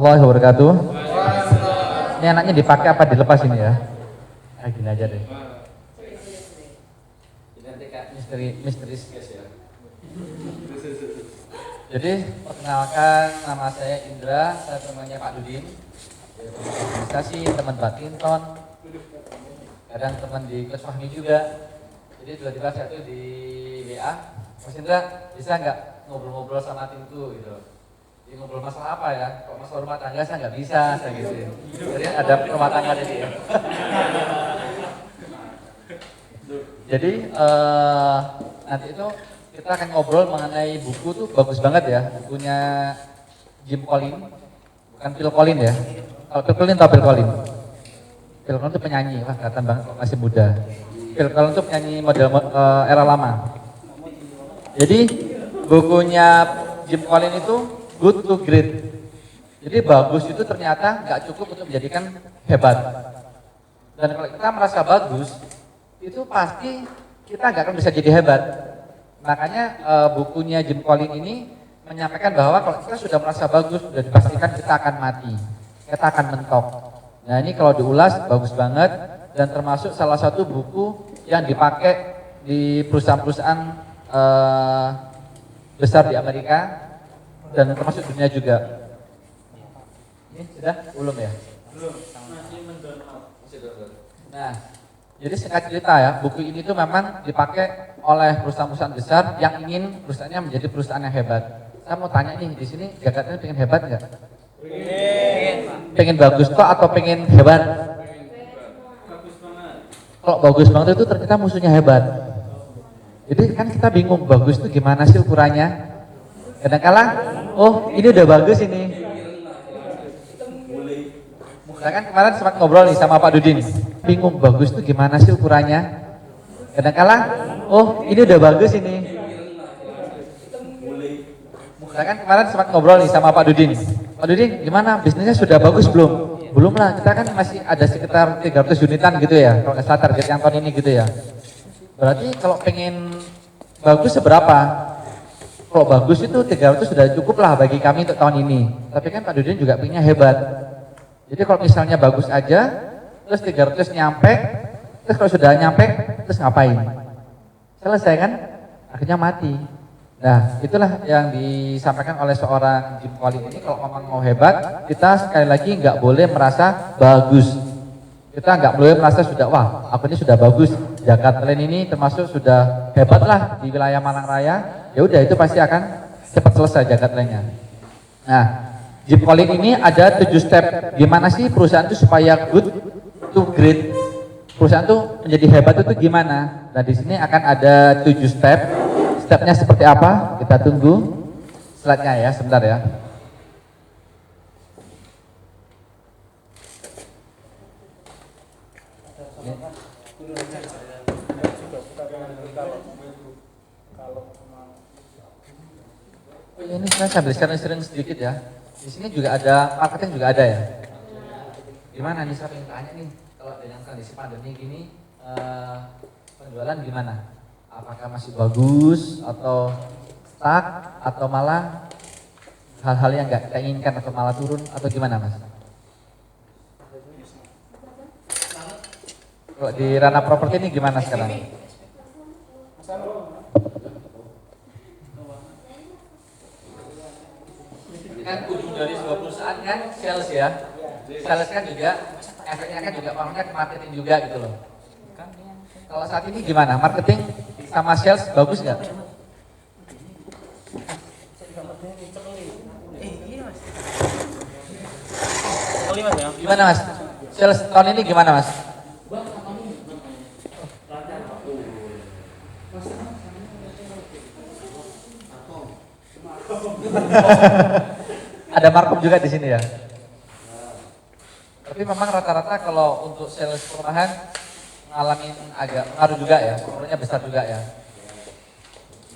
warahmatullahi wabarakatuh. Ini anaknya dipakai apa dilepas ini ya? Ah, gini aja deh. Ini nanti kayak misteri ya. Jadi perkenalkan, nama saya Indra, saya temannya Pak Dudin. Organisasi teman badminton, kadang teman di kelas Fahmi juga. Jadi tiba-tiba saya tuh di WA, Mas Indra bisa nggak ngobrol-ngobrol sama timku gitu. Jadi ngobrol masalah apa ya? Kalau masalah rumah tangga saya nggak bisa, saya gitu. Jadi ada rumah tangga jadi ya. Jadi nanti itu kita akan ngobrol mengenai buku tuh bagus banget ya. Bukunya Jim Collins, bukan Phil Collins ya. Kalau Phil Collins atau Phil Collins? Phil Collins itu penyanyi, wah kelihatan banget masih muda. Phil Collins itu penyanyi model era lama. Jadi bukunya Jim Collins itu Good to Great. Jadi bagus itu ternyata nggak cukup untuk menjadikan hebat. Dan kalau kita merasa bagus, itu pasti kita nggak akan bisa jadi hebat. Makanya bukunya Jim Collins ini menyampaikan bahwa kalau kita sudah merasa bagus, sudah dipastikan kita akan mati, kita akan mentok. Nah ini kalau diulas bagus banget dan termasuk salah satu buku yang dipakai di perusahaan-perusahaan besar di Amerika dan termasuk dunia juga. Ini sudah belum ya? Belum, masih mendownload. Nah, jadi singkat cerita ya, buku ini tuh memang dipakai oleh perusahaan-perusahaan besar yang ingin perusahaannya menjadi perusahaan yang hebat. Saya mau tanya nih, di sini Jakarta pengen hebat nggak? Pengen bagus kok atau pengen hebat? Bagus banget. Kalau bagus banget itu ternyata musuhnya hebat. Jadi kan kita bingung bagus itu gimana sih ukurannya? Kadang-kala, oh ini udah bagus ini. Saya kan kemarin sempat ngobrol nih sama Pak Dudin. Bingung bagus itu gimana sih ukurannya? Kadang-kala, oh ini udah bagus ini. Saya kan kemarin sempat ngobrol nih sama Pak Dudin. Pak Dudin, gimana bisnisnya sudah bagus belum? Belum lah, kita kan masih ada sekitar 300 unitan gitu ya. Kalau nggak salah target yang tahun ini gitu ya. Berarti kalau pengen bagus seberapa? Kalau bagus itu 300 sudah cukup lah bagi kami untuk tahun ini. Tapi kan Pak Dudin juga pengennya hebat. Jadi kalau misalnya bagus aja, terus 300 nyampe, terus kalau sudah nyampe, terus ngapain? Selesai kan? Akhirnya mati. Nah, itulah yang disampaikan oleh seorang Jim Collins ini. Kalau ngomong mau hebat, kita sekali lagi nggak boleh merasa bagus. Kita nggak boleh merasa sudah, wah aku ini sudah bagus. Jakarta ini termasuk sudah hebat lah di wilayah Malang Raya. Ya udah itu pasti akan cepat selesai Jakarta-nya. Nah, Jim Collins ini ada 7 step gimana sih perusahaan itu supaya good to great. Perusahaan itu menjadi hebat itu gimana? Nah, di sini akan ada 7 step. Stepnya seperti apa? Kita tunggu slide-nya ya, sebentar ya. Ini saya sambil sharing sedikit ya. Di sini juga ada marketing juga ada ya. Gimana nih saya ingin tanya nih, kalau dengan kondisi pandemi gini penjualan gimana? Apakah masih bagus atau stuck atau malah hal-hal yang nggak kita inginkan atau malah turun atau gimana Mas? Kalau di ranah properti ini gimana sekarang? Kan ujung dari sebuah perusahaan kan sales ya. Sales kan juga efeknya kan juga orangnya ke marketing juga gitu loh. Kalau saat ini gimana? Marketing sama sales bagus nggak? Gimana Mas? Sales tahun ini gimana Mas? Ada markup juga di sini ya. Tapi memang rata-rata kalau untuk sales perumahan ngalamin agak pengaruh juga ya, pengaruhnya besar juga ya.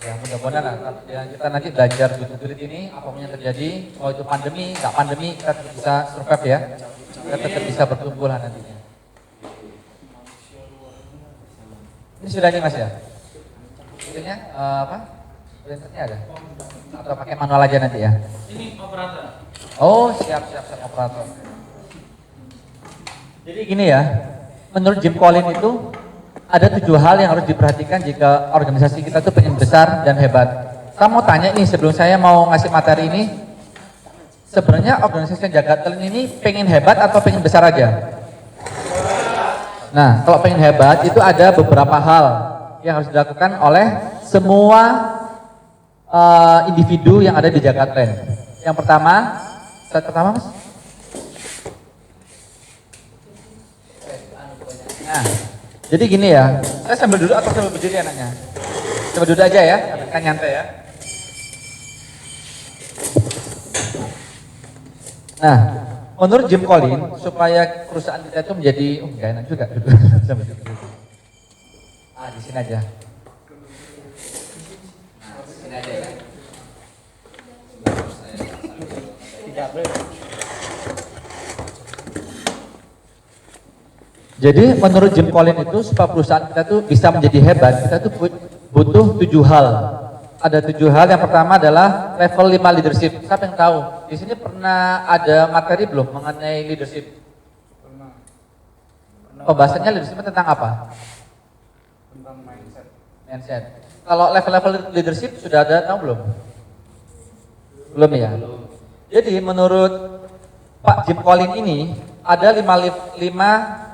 Ya mudah-mudahan ya, kita nanti belajar good ini apapun yang terjadi, mau itu pandemi, nggak pandemi, kita tetap bisa survive ya, kita tetap bisa bertumbuh lah nantinya. Ini sudah nih Mas ya? Itunya apa? Printernya ada? Atau pakai manual aja nanti ya? Ini operator. Oh, siap operator. Jadi gini ya, menurut Jim Collins itu ada 7 hal yang harus diperhatikan jika organisasi kita tuh pengen besar dan hebat. Saya mau tanya nih sebelum saya mau ngasih materi ini, sebenarnya organisasi Jagat Talent ini pengen hebat atau pengen besar aja? Nah, kalau pengen hebat itu ada beberapa hal yang harus dilakukan oleh semua individu yang ada di Jagat Talent. Yang pertama, slide pertama Mas. Nah, jadi gini ya, saya sambil duduk atau sambil berdiri anaknya? Coba duduk aja ya, kan nyantai ya. Nah, menurut Jim Collins, supaya perusahaan kita itu menjadi, nggak enak juga duduk. Di sini aja. Nah, di sini aja ya. Jadi menurut Jim Collins itu supaya perusahaan kita tuh bisa menjadi hebat, kita tuh butuh 7 hal. Ada 7 hal. Yang pertama adalah level 5 leadership. Siapa yang tahu? Di sini pernah ada materi belum mengenai leadership? Pernah. Pembahasannya leadership tentang apa? Tentang mindset. Kalau level-level leadership sudah ada tahu belum? Belum ya? Jadi menurut Pak Jim Collins ini ada 5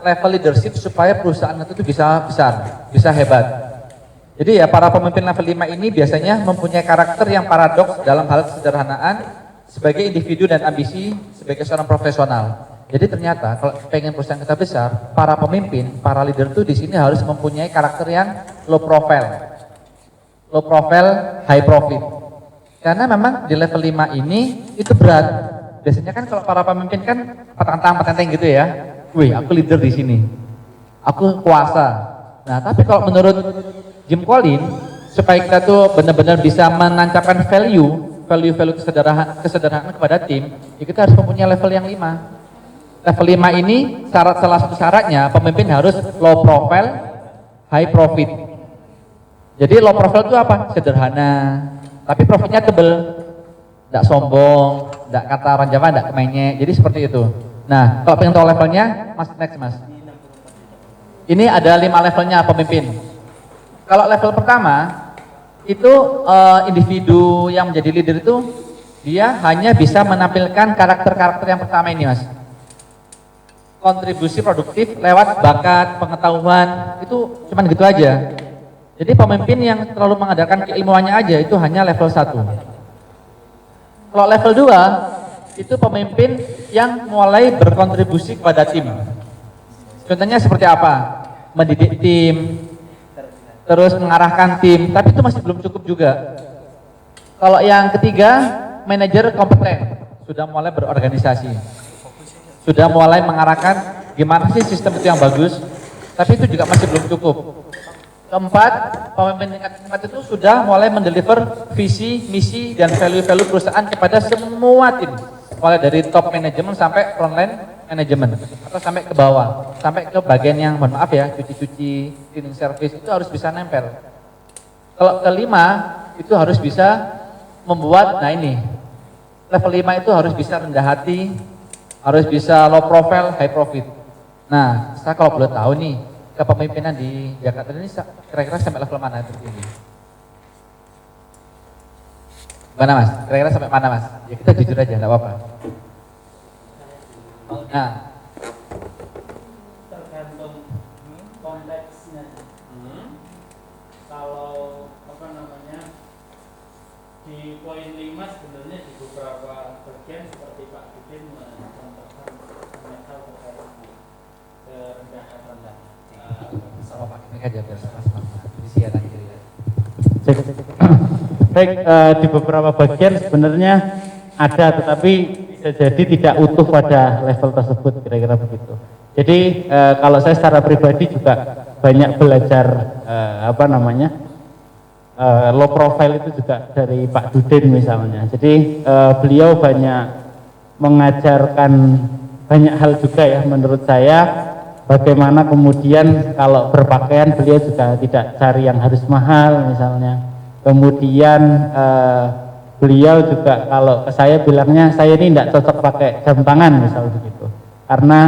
level leadership supaya perusahaan itu bisa besar, bisa hebat. Jadi ya para pemimpin level 5 ini biasanya mempunyai karakter yang paradoks dalam hal kesederhanaan sebagai individu dan ambisi sebagai seorang profesional. Jadi ternyata kalau pengen perusahaan kita besar, para pemimpin, para leader itu di sini harus mempunyai karakter yang low profile, high profit. Karena memang di level 5 ini itu berat. Biasanya kan kalau para pemimpin kan petentang gitu ya. Wih, aku leader di sini. Aku kuasa. Nah, tapi kalau menurut Jim Collins, supaya kita tuh benar-benar bisa menancapkan value kesederhanaan kepada tim, ya kita harus mempunyai level yang 5. Level 5 ini salah satu syaratnya pemimpin harus low profile, high profit. Jadi low profile itu apa? Sederhana, tapi profitnya tebel. Tidak sombong, tidak kata orang Jawa, tidak kemenyek. Jadi seperti itu. Nah, kalau pengen tahu levelnya, Mas, next Mas. Ini ada 5 levelnya pemimpin. Kalau level pertama, itu individu yang menjadi leader itu, dia hanya bisa menampilkan karakter-karakter yang pertama ini Mas. Kontribusi produktif lewat bakat, pengetahuan, itu cuman gitu aja. Jadi pemimpin yang terlalu mengandalkan keilmuannya aja, itu hanya level 1. Kalau level 2, itu pemimpin yang mulai berkontribusi kepada tim. Contohnya seperti apa? Mendidik tim, terus mengarahkan tim, tapi itu masih belum cukup juga. Kalau yang ketiga, manajer kompeten, sudah mulai berorganisasi. Sudah mulai mengarahkan gimana sih sistem itu yang bagus, tapi itu juga masih belum cukup. Keempat, pemimpin tingkat 4 itu sudah mulai mendeliver visi, misi, dan value-value perusahaan kepada semua tim. Mulai dari top manajemen sampai frontline manajemen. Atau sampai ke bawah, sampai ke bagian yang, mohon maaf ya, cuci-cuci, cleaning service, itu harus bisa nempel. Kalau kelima, itu harus bisa membuat, nah ini, level 5 itu harus bisa rendah hati, harus bisa low profile, high profit. Nah, saya kalau boleh tahu nih, kepemimpinan di Jakarta ini kira-kira sampai level mana tertinggi? Mana Mas? Kira-kira sampai mana Mas? Ya kita jujur aja, enggak apa-apa. Nah, tergantung konteksnya. Kalau apa namanya di poin 5 sebenarnya di beberapa bagian seperti Pak Dudin mencontohkan metal rendah. sama Pak ini aja biar sama-sama isi ya tadi. Baik, di beberapa bagian sebenarnya ada, tetapi bisa jadi tidak utuh pada level tersebut, kira-kira begitu. Jadi kalau saya secara pribadi juga banyak belajar low profile itu juga dari Pak Dudin misalnya. Jadi beliau banyak mengajarkan banyak hal juga ya menurut saya. Bagaimana kemudian kalau berpakaian beliau juga tidak cari yang harus mahal misalnya. Kemudian beliau juga kalau ke saya bilangnya saya ini tidak cocok pakai jam tangan misal begitu, karena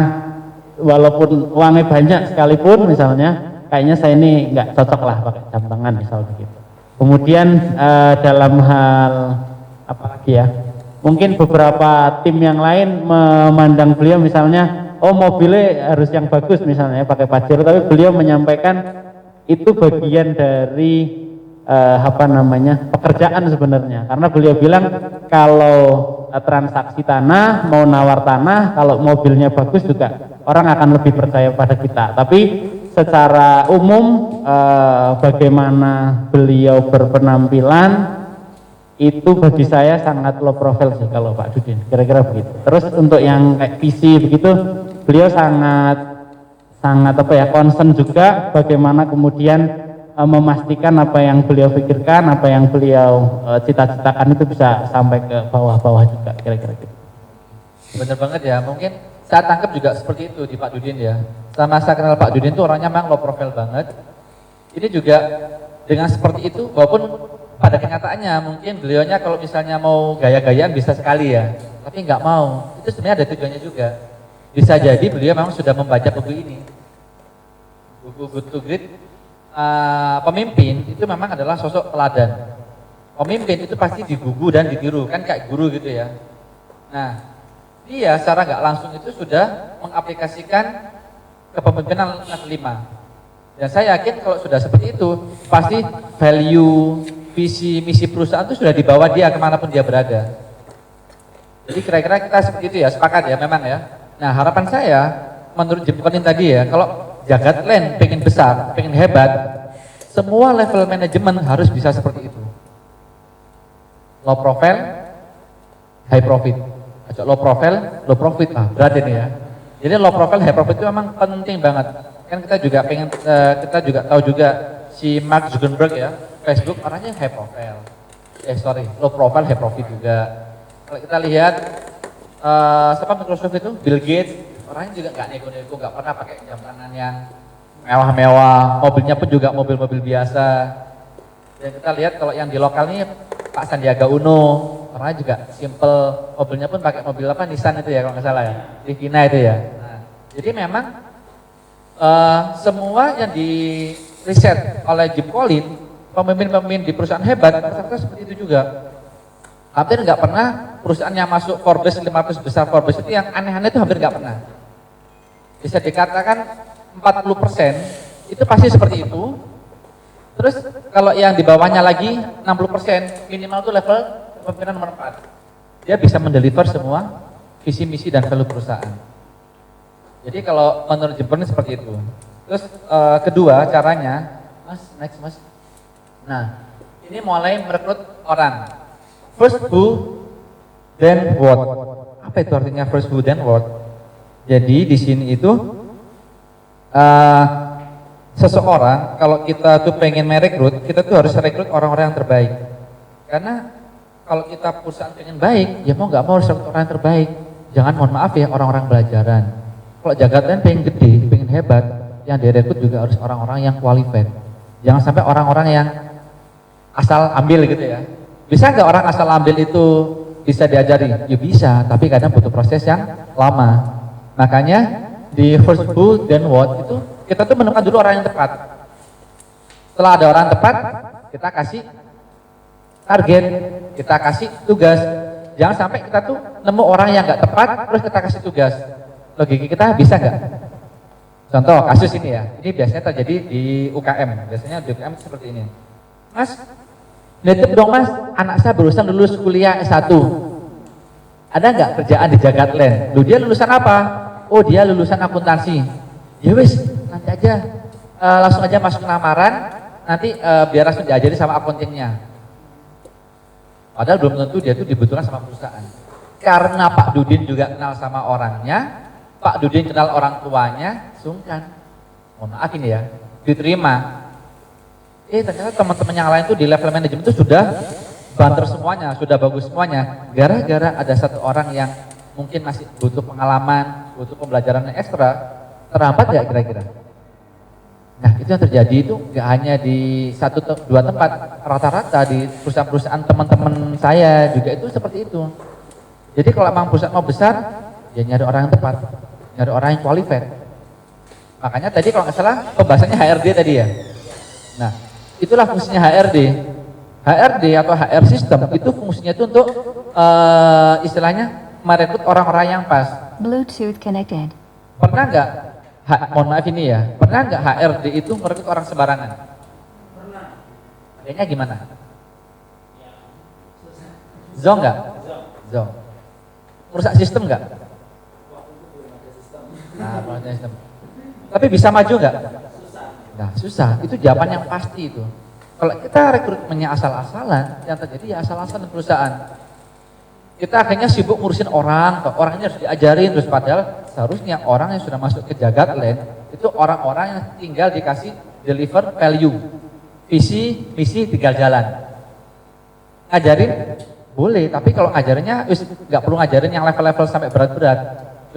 walaupun uangnya banyak sekalipun misalnya kayaknya saya ini nggak cocok lah pakai jam tangan misal begitu. Kemudian dalam hal apa lagi ya, mungkin beberapa tim yang lain memandang beliau misalnya oh mobilnya harus yang bagus misalnya pakai Pajero, tapi beliau menyampaikan itu bagian dari pekerjaan sebenarnya, karena beliau bilang kalau transaksi tanah mau nawar tanah kalau mobilnya bagus juga orang akan lebih percaya pada kita. Tapi secara umum bagaimana beliau berpenampilan itu bagi saya sangat low profile sih kalau Pak Dudin, kira-kira begitu. Terus untuk yang kayak visi begitu beliau sangat concern juga bagaimana kemudian memastikan apa yang beliau pikirkan, apa yang beliau cita-citakan itu bisa sampai ke bawah-bawah juga, kira-kira gitu. Bener banget ya, mungkin saya tangkap juga seperti itu di Pak Dudin ya. Selama saya kenal Pak Dudin tuh orangnya memang low profile banget. Ini juga dengan seperti itu, walaupun pada kenyataannya mungkin beliaunya kalau misalnya mau gaya-gayaan bisa sekali ya, tapi nggak mau. Itu sebenarnya ada tujuannya juga. Bisa jadi beliau memang sudah membaca buku ini, buku Good to Great. Pemimpin itu memang adalah sosok teladan. Pemimpin itu pasti digugu dan ditiru, kan kayak guru gitu ya. Nah, dia secara nggak langsung itu sudah mengaplikasikan kepemimpinan level 5. Dan saya yakin kalau sudah seperti itu, pasti value, visi, misi perusahaan itu sudah dibawa dia kemanapun dia berada. Jadi kira-kira kita seperti itu ya, sepakat ya memang ya. Nah, harapan saya menurut Jim Collins tadi ya, kalau Jagatland pengen besar, pengen hebat, semua level manajemen harus bisa seperti itu. Low profile, high profit. Low profile, low profit, berat ini ya. Jadi low profile, high profit itu memang penting banget. Kan kita juga kita juga tahu juga si Mark Zuckerberg ya, Facebook orangnya high profile. Low profile, high profit juga. Kalau kita lihat siapa Microsoft itu, Bill Gates, orangnya juga nggak nego-nego, nggak pernah pakai jam tangan yang mewah-mewah, mobilnya pun juga mobil-mobil biasa. Dan kita lihat kalau yang di lokal nih Pak Sandiaga Uno, orangnya juga simple, mobilnya pun pakai mobil apa, Nissan itu ya kalau nggak salah ya, Livina itu ya. Nah, jadi memang semua yang di riset oleh Jim Collins, pemimpin-pemimpin di perusahaan hebat, rata-rata seperti itu juga. Hampir nggak pernah perusahaan yang masuk Forbes 500 besar Forbes itu yang aneh-aneh itu hampir nggak pernah. Bisa dikatakan 40% itu pasti seperti itu. Terus kalau yang di bawahnya lagi 60% minimal itu level kepemimpinan nomor 4. Dia bisa mendeliver semua visi misi dan value perusahaan. Jadi kalau menurut Jim Collins seperti itu. Terus kedua caranya, next mas. Nah, ini mulai merekrut orang. First who, then what. Apa itu artinya first who, then what? Jadi di sini itu seseorang kalau kita tuh pengen merekrut, kita tuh harus rekrut orang-orang yang terbaik. Karena kalau kita perusahaan pengen baik, ya mau nggak mau harus rekrut orang yang terbaik. Jangan mohon maaf ya orang-orang pelajaran. Kalau Jagatland pengen gede, pengen hebat, yang direkrut juga harus orang-orang yang qualified. Jangan sampai orang-orang yang asal ambil gitu ya. Bisa nggak orang asal ambil itu bisa diajari? Ya bisa, tapi kadang butuh proses yang lama. Makanya di first who then what itu kita tuh menemukan dulu orang yang tepat. Setelah ada orang tepat, kita kasih target, kita kasih tugas. Jangan sampai kita tuh nemu orang yang nggak tepat terus kita kasih tugas. Logika kita bisa nggak? Contoh kasus ini ya, ini biasanya terjadi di UKM. Biasanya di UKM seperti ini. Mas, nitip dong mas, anak saya barusan lulus kuliah S1. Ada nggak kerjaan di Jagatland? Loh dia lulusan apa? Oh dia lulusan akuntansi. Ya wis, nanti aja langsung aja masuk lamaran, nanti biar langsung diajari sama akuntingnya. Padahal belum tentu dia itu dibutuhkan sama perusahaan. Karena Pak Dudin juga kenal sama orangnya, Pak Dudin kenal orang tuanya, sungkan. Mohon maaf ini ya, diterima. Ternyata teman-teman yang lain itu di level manajemen itu sudah banter semuanya, sudah bagus semuanya. Gara-gara ada satu orang yang mungkin masih butuh pengalaman, butuh pembelajaran yang ekstra, terhambat nggak kira-kira? Nah itu yang terjadi itu nggak hanya di dua tempat, rata-rata di perusahaan-perusahaan teman-teman saya juga itu seperti itu. Jadi kalau memang perusahaan mau besar, ya nyari orang yang tepat, nyari orang yang qualified. Makanya tadi kalau nggak salah pembahasannya HRD tadi ya. Nah itulah fungsinya HRD. HRD atau HR system itu fungsinya itu untuk istilahnya merekrut orang-orang yang pas. Bluetooth connected. Pernah nggak, mohon maaf ini ya, pernah nggak HRD itu merekrut orang sembarangan? Pernah. Kayaknya gimana? Zong nggak? Zong. Merusak sistem nggak? Nah, merusak sistem. Tapi bisa maju nggak? Nah, susah. Itu jawaban yang pasti itu. Kalau kita rekrutmennya asal-asalan, yang terjadi ya asal-asalan perusahaan. Kita akhirnya sibuk ngurusin orang, orangnya harus diajarin terus, padahal seharusnya orang yang sudah masuk ke Jagatland itu orang-orang yang tinggal dikasih deliver value, visi, misi, tinggal jalan. Ngajarin boleh, tapi kalau ngajarinnya nggak perlu ngajarin yang level-level sampai berat-berat,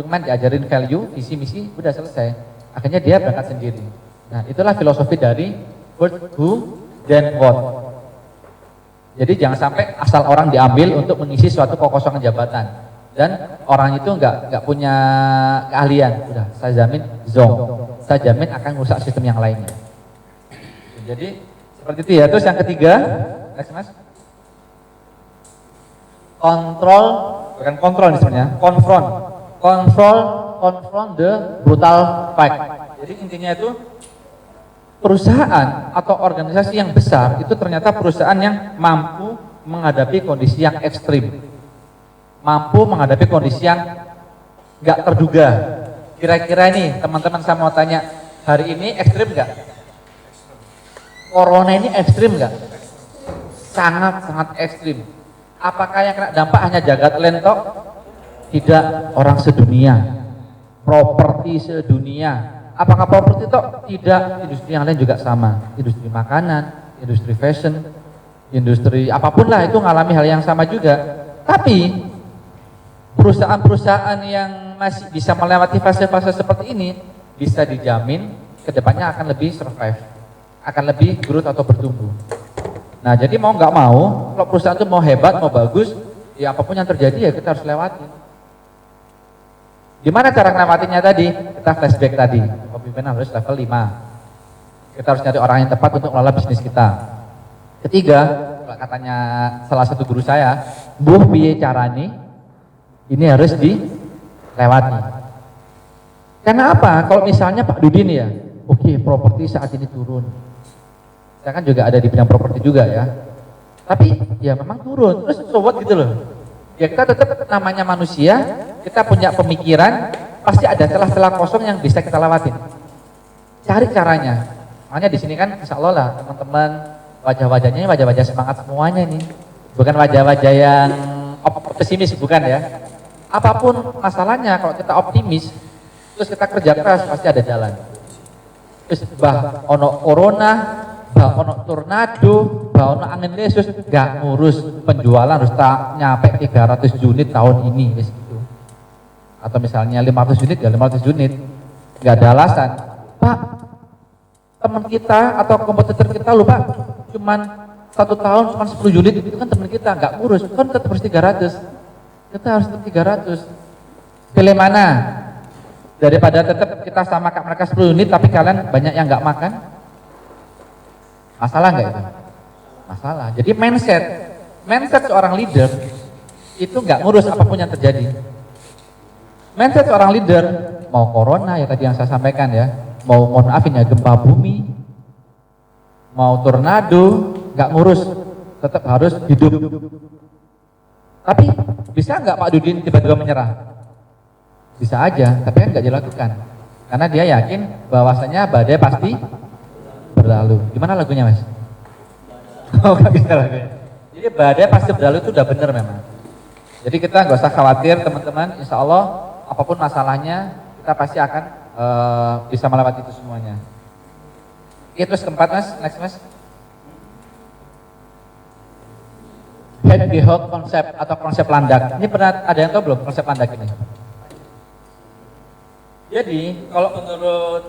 cuman diajarin value, visi, misi, udah selesai. Akhirnya dia berangkat sendiri. Nah itulah filosofi dari what, who, then what. Jadi jangan sampai asal orang diambil untuk mengisi suatu kekosongan jabatan dan orang itu nggak punya keahlian. Udah, saya jamin zong, saya jamin akan merusak sistem yang lainnya. Jadi seperti itu ya. Terus yang ketiga, next mas, kontrol, bukan kontrol nih sebenarnya, confront the brutal fact. Jadi intinya itu perusahaan atau organisasi yang besar itu ternyata perusahaan yang mampu menghadapi kondisi yang ekstrim, mampu menghadapi kondisi yang nggak terduga. Kira-kira ini teman-teman saya mau tanya, hari ini ekstrim nggak? Corona ini ekstrim nggak? Sangat-sangat ekstrim. Apakah yang kena dampak hanya Jagatland tok? Tidak, orang sedunia, properti sedunia. Apakah properti itu? Tidak, industri yang lain juga sama. Industri makanan, industri fashion, industri apapun lah itu mengalami hal yang sama juga. Tapi perusahaan-perusahaan yang masih bisa melewati fase-fase seperti ini bisa dijamin kedepannya akan lebih survive, akan lebih growth atau bertumbuh. Nah jadi mau nggak mau, kalau perusahaan itu mau hebat, mau bagus, ya apapun yang terjadi ya kita harus lewati. Gimana cara melewatinya tadi? Kita flashback tadi, pemimpinan harus level 5. Kita harus cari orang yang tepat untuk mengelola bisnis kita. Ketiga, kalau katanya salah satu guru saya, buh piye carane, ini harus dilewati. Karena apa? Kalau misalnya Pak Dudin ya, oke, properti saat ini turun. Saya kan juga ada di bidang properti juga ya. Tapi ya memang turun, terus so what gitu loh. Ya kita tetap namanya manusia, kita punya pemikiran, pasti ada celah-celah kosong yang bisa kita lewatin. Cari caranya. Makanya di sini kan insya Allah lah teman-teman wajah-wajahnya wajah-wajah semangat semuanya ini. Bukan wajah-wajah yang pesimis, bukan ya. Apapun masalahnya kalau kita optimis, terus kita kerja keras pasti ada jalan. Terus bah ono corona, bah ono tornado, bah ono angin lesus, gak ngurus penjualan harus tak nyampe 300 unit tahun ini gitu. Atau misalnya 500 unit ya 500 unit, gak ada alasan. Pak, teman kita atau kompetitor kita lupa cuman 1 tahun cuman 10 unit, itu kan teman kita gak ngurus, kan tetap harus 300. Kita harus tetap 300. Pilih mana? Daripada tetap kita sama mereka 10 unit tapi kalian banyak yang gak makan. Masalah nggak itu? Masalah. Jadi mindset seorang leader itu nggak ngurus apapun yang terjadi. Mindset seorang leader, mau corona ya tadi yang saya sampaikan ya, mau mohon maafin ya gempa bumi, mau tornado, nggak ngurus, tetap harus hidup. Tapi bisa nggak Pak Dudin tiba-tiba menyerah? Bisa aja, tapi kan nggak dilakukan, karena dia yakin bahwasanya badai pasti berlalu. Gimana lagunya mas? Oh gak bisa lagunya. Jadi badai pasti berlalu itu udah bener memang. Jadi kita nggak usah khawatir teman-teman. Insya Allah apapun masalahnya kita pasti akan bisa melewati itu semuanya. Oke, terus keempat mas, next mas. Head behold konsep atau konsep landak. Ini pernah ada yang tahu belum konsep landak ini? Jadi kalau menurut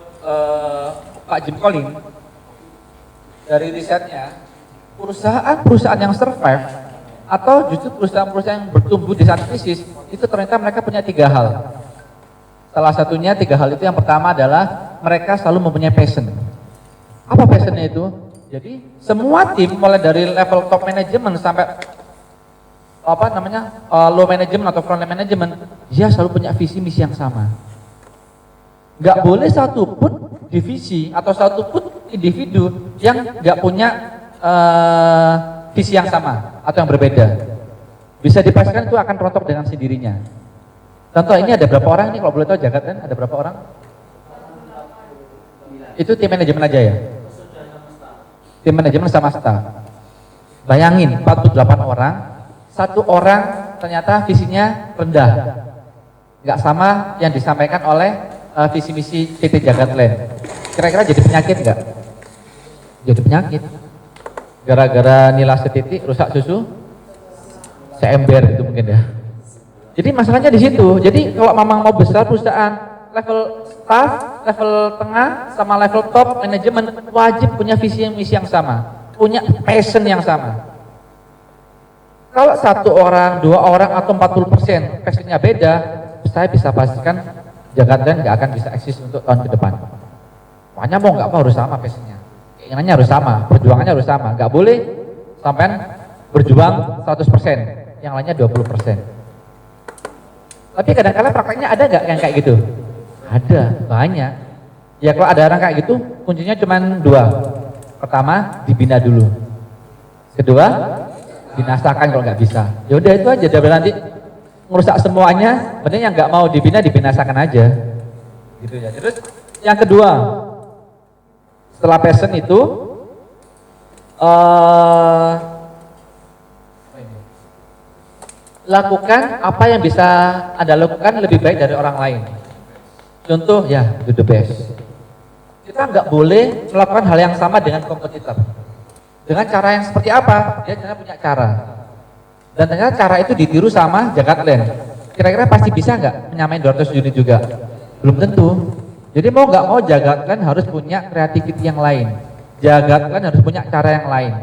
Pak Jim Collins dari risetnya, perusahaan-perusahaan yang survive atau justru perusahaan-perusahaan yang bertumbuh di saat krisis itu ternyata mereka punya 3 hal. Salah satunya 3 hal itu, yang pertama adalah mereka selalu mempunyai passion. Apa passionnya itu? Jadi semua tim mulai dari level top management sampai low management atau front line management, dia selalu punya visi misi yang sama. Nggak boleh satu pun divisi atau satu pun individu yang nggak punya visi yang sama atau yang berbeda. Bisa dipastikan itu akan rontok dengan sendirinya. Contoh ini ada berapa orang ini kalau boleh tahu Jagat kan ada berapa orang? Itu tim manajemen aja ya? Tim manajemen sama staff. Bayangin 48 orang, 1 orang ternyata visinya rendah. Nggak sama yang disampaikan oleh visi misi PT Jagat Land. Kira-kira jadi penyakit nggak? Jadi penyakit. Gara-gara nilai setitik rusak susu, seember itu mungkin ya. Jadi masalahnya di situ. Jadi kalau memang mau besar perusahaan, level staff, level tengah, sama level top manajemen wajib punya visi misi yang sama, punya passion yang sama. Kalau 1 orang, 2 orang atau 40% passionnya beda, saya bisa pastikan Jagat Land nggak akan bisa eksis untuk tahun ke depan. Pokoknya mau nggak mau harus sama passionnya, keinginannya harus sama, perjuangannya harus sama. Nggak boleh sampai berjuang 100%, yang lainnya 20%. Tapi kadang-kadang prakteknya ada nggak yang kayak gitu? Ada, banyak. Ya kalau ada orang kayak gitu, kuncinya cuma 2. Pertama, dibina dulu. Kedua, binasakan kalau nggak bisa. Ya udah itu aja, dari nanti ngerusak semuanya, bener yang nggak mau dibina dibinasakan aja, gitu ya. Terus yang kedua, setelah passion itu, lakukan apa yang bisa Anda lakukan lebih baik dari orang lain. Contoh ya, do the best. Kita nggak boleh melakukan hal yang sama dengan kompetitor. Dengan cara yang seperti apa? Dia ternyata punya cara. Dan ternyata cara itu ditiru sama Jagat Land. Kira-kira pasti bisa nggak menyamain 200 unit juga? Belum tentu. Jadi mau nggak mau Jagat Land harus punya kreativiti yang lain. Jagat Land harus punya cara yang lain.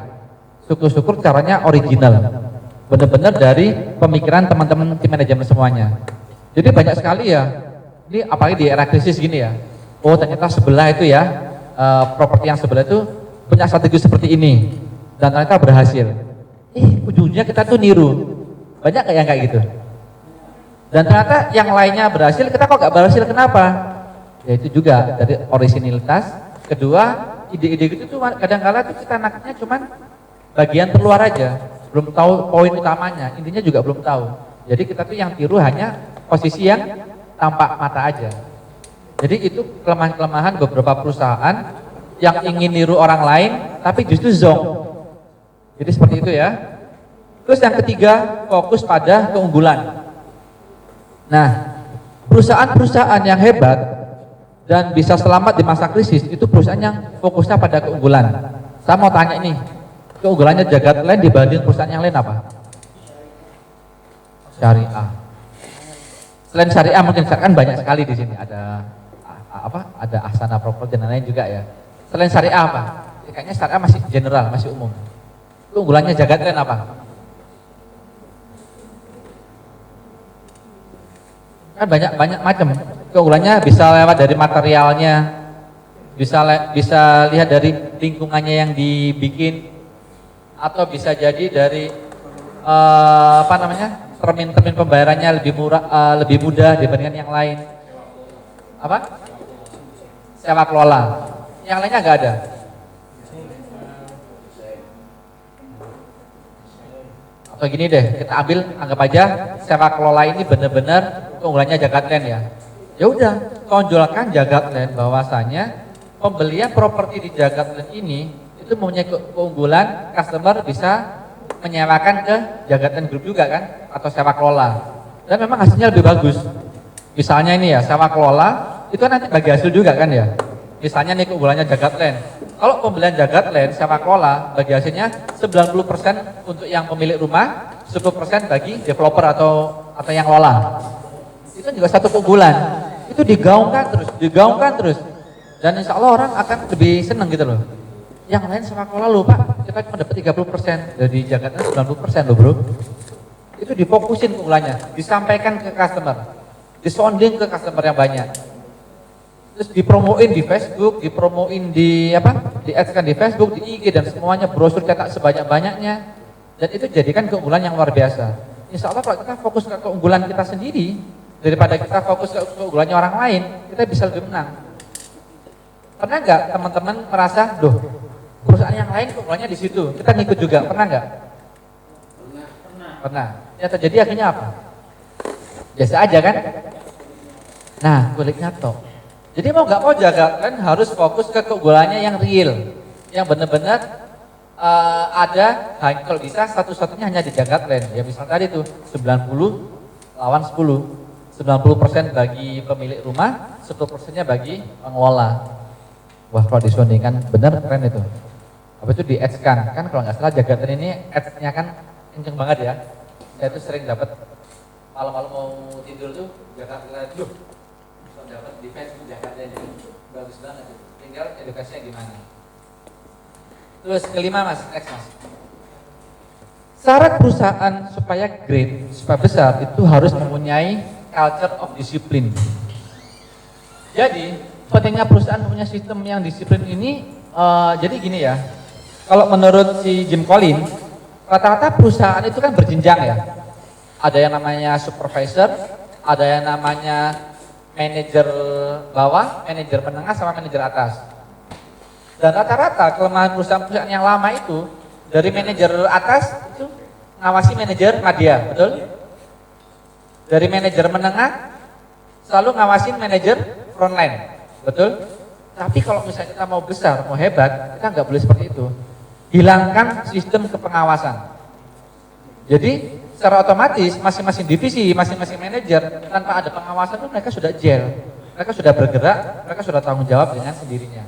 Syukur-syukur caranya original. Benar-benar dari pemikiran teman-teman tim manajemen semuanya. Jadi banyak sekali ya. Ini apalagi di era krisis gini ya. Oh ternyata sebelah itu ya, properti yang sebelah itu punya strategi seperti ini. Dan ternyata berhasil. Ujungnya kita tuh niru. Banyak kayak yang kayak gitu. Dan ternyata yang lainnya berhasil, kita kok gak berhasil, kenapa? Ya itu juga dari originalitas. Kedua, ide-ide gitu tuh kadang-kala tuh kita nangkepnya cuman bagian terluar aja, belum tahu poin utamanya, intinya juga belum tahu. Jadi kita tuh yang tiru hanya posisi yang tampak mata aja. Jadi itu kelemahan-kelemahan beberapa perusahaan yang ingin niru orang lain tapi justru zonk. Jadi seperti itu ya. Terus yang ketiga, fokus pada keunggulan. Nah, perusahaan-perusahaan yang hebat dan bisa selamat di masa krisis itu perusahaan yang fokusnya pada keunggulan. Saya mau tanya ini, keunggulannya Jagat Land dibanding perusahaan yang lain apa? Syariah. Selain syariah mungkin kan banyak sekali di sini, ada ada Ahsana Property dan lain juga ya. Selain syariah apa? Kayaknya syariah masih general, masih umum. Keunggulannya Jagat Land apa? Kan banyak macam. Keunggulannya bisa lewat dari materialnya, bisa lihat dari lingkungannya yang dibikin, atau bisa jadi dari termin pembayarannya lebih murah, lebih mudah dibandingkan yang lain. Apa? Sewa kelola. Yang lainnya nggak ada. Atau gini deh, kita anggap aja sewa kelola ini benar-benar keunggulannya Jagat Land ya. Ya udah, tonjolkan Jagat Land bahwasanya pembelian properti di Jagat Land ini itu mempunyai keunggulan, customer bisa menyewakan ke Jagat Land Group juga kan, atau sewa kelola. Dan memang hasilnya lebih bagus. Misalnya ini ya, sewa kelola itu nanti bagi hasil juga kan ya. Misalnya nih keunggulannya Jagat Land. Kalau pembelian Jagat Land sewa kelola bagi hasilnya 90% untuk yang pemilik rumah, 10% bagi developer atau yang lola. Itu juga satu keunggulan. itu digaungkan terus. Dan insya Allah orang akan lebih senang gitu loh. Yang lain sekolah lalu Pak, kita cuma dapat 30%, dari Jakarta 90% loh bro. Itu difokusin keunggulannya, disampaikan ke customer, disonding ke customer yang banyak. Terus dipromoin di Facebook, dipromoin di ads-kan di Facebook, di IG dan semuanya, brosur cetak sebanyak-banyaknya. Dan itu jadikan keunggulan yang luar biasa. Insya Allah kalau kita fokus ke keunggulan kita sendiri, daripada kita fokus ke keunggulannya orang lain, kita bisa lebih menang. Pernah nggak teman-teman merasa, loh perusahaan yang lain keunggulannya di situ, kita ngikut juga, pernah nggak? Pernah. Yang terjadi akhirnya apa? Biasa aja kan? Nah, kuliknya toh. Jadi mau nggak mau jaga kan harus fokus ke keunggulannya yang real, yang benar-benar ada. Kalau bisa satu-satunya hanya di Jagatland. Ya misal tadi tuh 90 lawan 10, 90% bagi pemilik rumah, 10%-nya bagi pengelola. Wah kalau disondingkan benar keren itu. Apa itu di ads kan kalau nggak salah Jagatland ini ads-nya kan kenceng banget ya. Saya tuh sering dapat malam-malam mau tidur tuh Jagatland tuh. Dapat di Facebook Jakarta ini bagus banget, tinggal edukasinya gimana. Terus kelima mas, next mas. Syarat perusahaan supaya great, supaya besar itu harus mempunyai culture of discipline. Jadi pentingnya perusahaan punya sistem yang disiplin ini, jadi gini ya. Kalau menurut si Jim Collins, rata-rata perusahaan itu kan berjenjang ya. Ada yang namanya supervisor, ada yang namanya manajer bawah, manajer menengah, sama manajer atas. Dan rata-rata kelemahan perusahaan-perusahaan yang lama itu dari manajer atas itu ngawasi manajer media, betul? Dari manajer menengah selalu ngawasin manajer frontline, betul? Tapi kalau misalnya kita mau besar, mau hebat, kita nggak boleh seperti itu. Hilangkan sistem kepengawasan. Jadi secara otomatis masing-masing divisi, masing-masing manajer tanpa ada pengawasan itu mereka sudah gel, mereka sudah bergerak, mereka sudah tanggung jawab dengan sendirinya.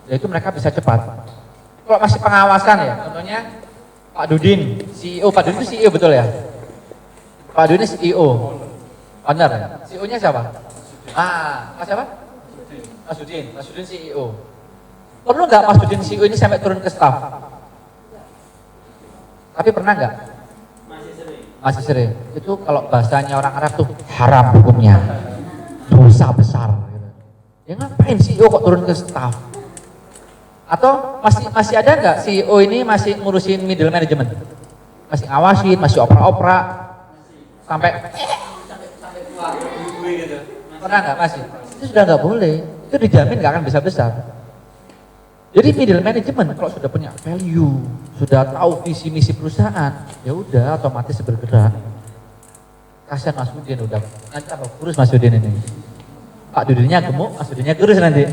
Yaitu mereka bisa cepat. Kalau masih pengawasan ya, contohnya Pak Dudin, CEO, Pak Dudin itu CEO betul ya? Pak Dudin CEO, benar ya? CEO-nya siapa? Mas siapa? Mas Dudin CEO. Perlu nggak Mas Dudin CEO ini sampai turun ke staff? Tapi pernah nggak? Masih sering. Itu kalau bahasanya orang Arab tuh haram hukumnya, dosa besar. Gitu. Ya ngapain CEO kok turun ke staff? Atau masih ada nggak CEO ini masih ngurusin middle management? Masih ngawasin, masih opera-opera, sampai keluar gitu. Pernah nggak masih? Itu sudah nggak boleh. Itu dijamin nggak akan bisa besar. Jadi middle management kalau sudah punya value, sudah tahu visi misi perusahaan, ya udah otomatis bergerak. Kasihan Mas Udin udah nanti apa kurus Mas Udin ini. Pak Dudinnya gemuk, Mas Udinnya kurus nanti.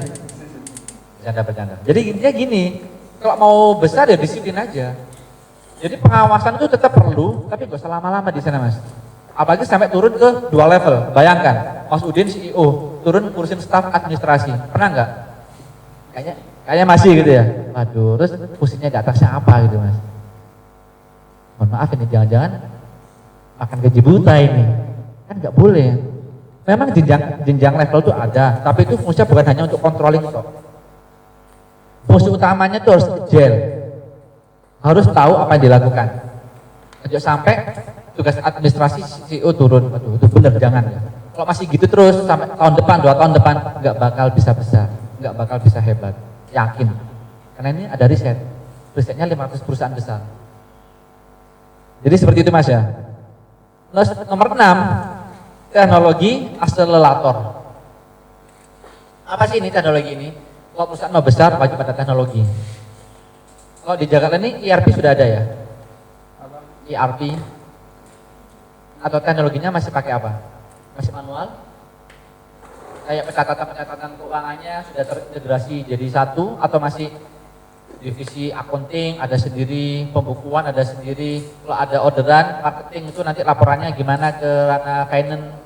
Bercanda. Jadi intinya gini, kalau mau besar ya disiplin aja. Jadi pengawasan itu tetap perlu, tapi gak usah lama-lama di sana Mas. Apalagi sampai turun ke 2 level. Bayangkan, Mas Udin CEO, turun ngurusin staf administrasi. Pernah nggak? Kayaknya masih gitu ya. Waduh, terus posisinya di atasnya apa gitu Mas? Mohon maaf ini jangan-jangan makan gaji buta ini. Kan nggak boleh. Memang jenjang level itu ada, tapi itu fungsinya bukan hanya untuk controlling kok. Fungsi utamanya itu harus agile. Harus tahu apa yang dilakukan. Jangan sampai tugas administrasi CEO turun. Waduh, itu benar jangan ya. Kalau masih gitu terus sampai tahun depan, 2 tahun depan nggak bakal bisa besar, nggak bakal bisa hebat. Yakin. Karena ini ada riset. Risetnya 500 perusahaan besar. Jadi seperti itu Mas ya. Nomor 6, teknologi akselerator. Apa sih ini teknologi ini? Kalau perusahaan mau besar wajib ada teknologi. Kalau di Jakarta ini ERP sudah ada ya? ERP atau teknologinya masih pakai apa? Masih manual? Kayak pencatatan keuangannya sudah terintegrasi jadi satu atau masih divisi accounting ada sendiri, pembukuan ada sendiri, kalau ada orderan marketing itu nanti laporannya gimana ke ranah finance,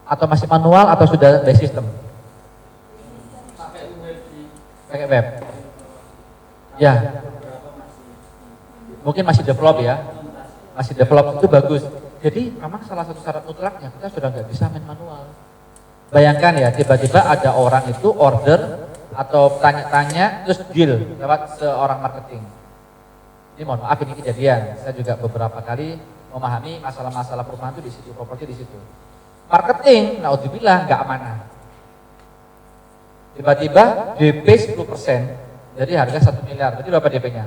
atau masih manual atau sudah by system? Pakai web. Ya. Mungkin masih develop ya. Masih develop itu bagus. Jadi memang salah satu syarat mutlaknya kita sudah nggak bisa main manual. Bayangkan ya, tiba-tiba ada orang itu order atau tanya-tanya terus deal lewat seorang marketing. Ini mohon maaf, ini kejadian. Saya juga beberapa kali memahami masalah-masalah perumahan itu di situ, properti di situ. Marketing, naudzubillah, nggak amanah. Tiba-tiba DP 10%, jadi harga 1 miliar. Berarti berapa DP-nya?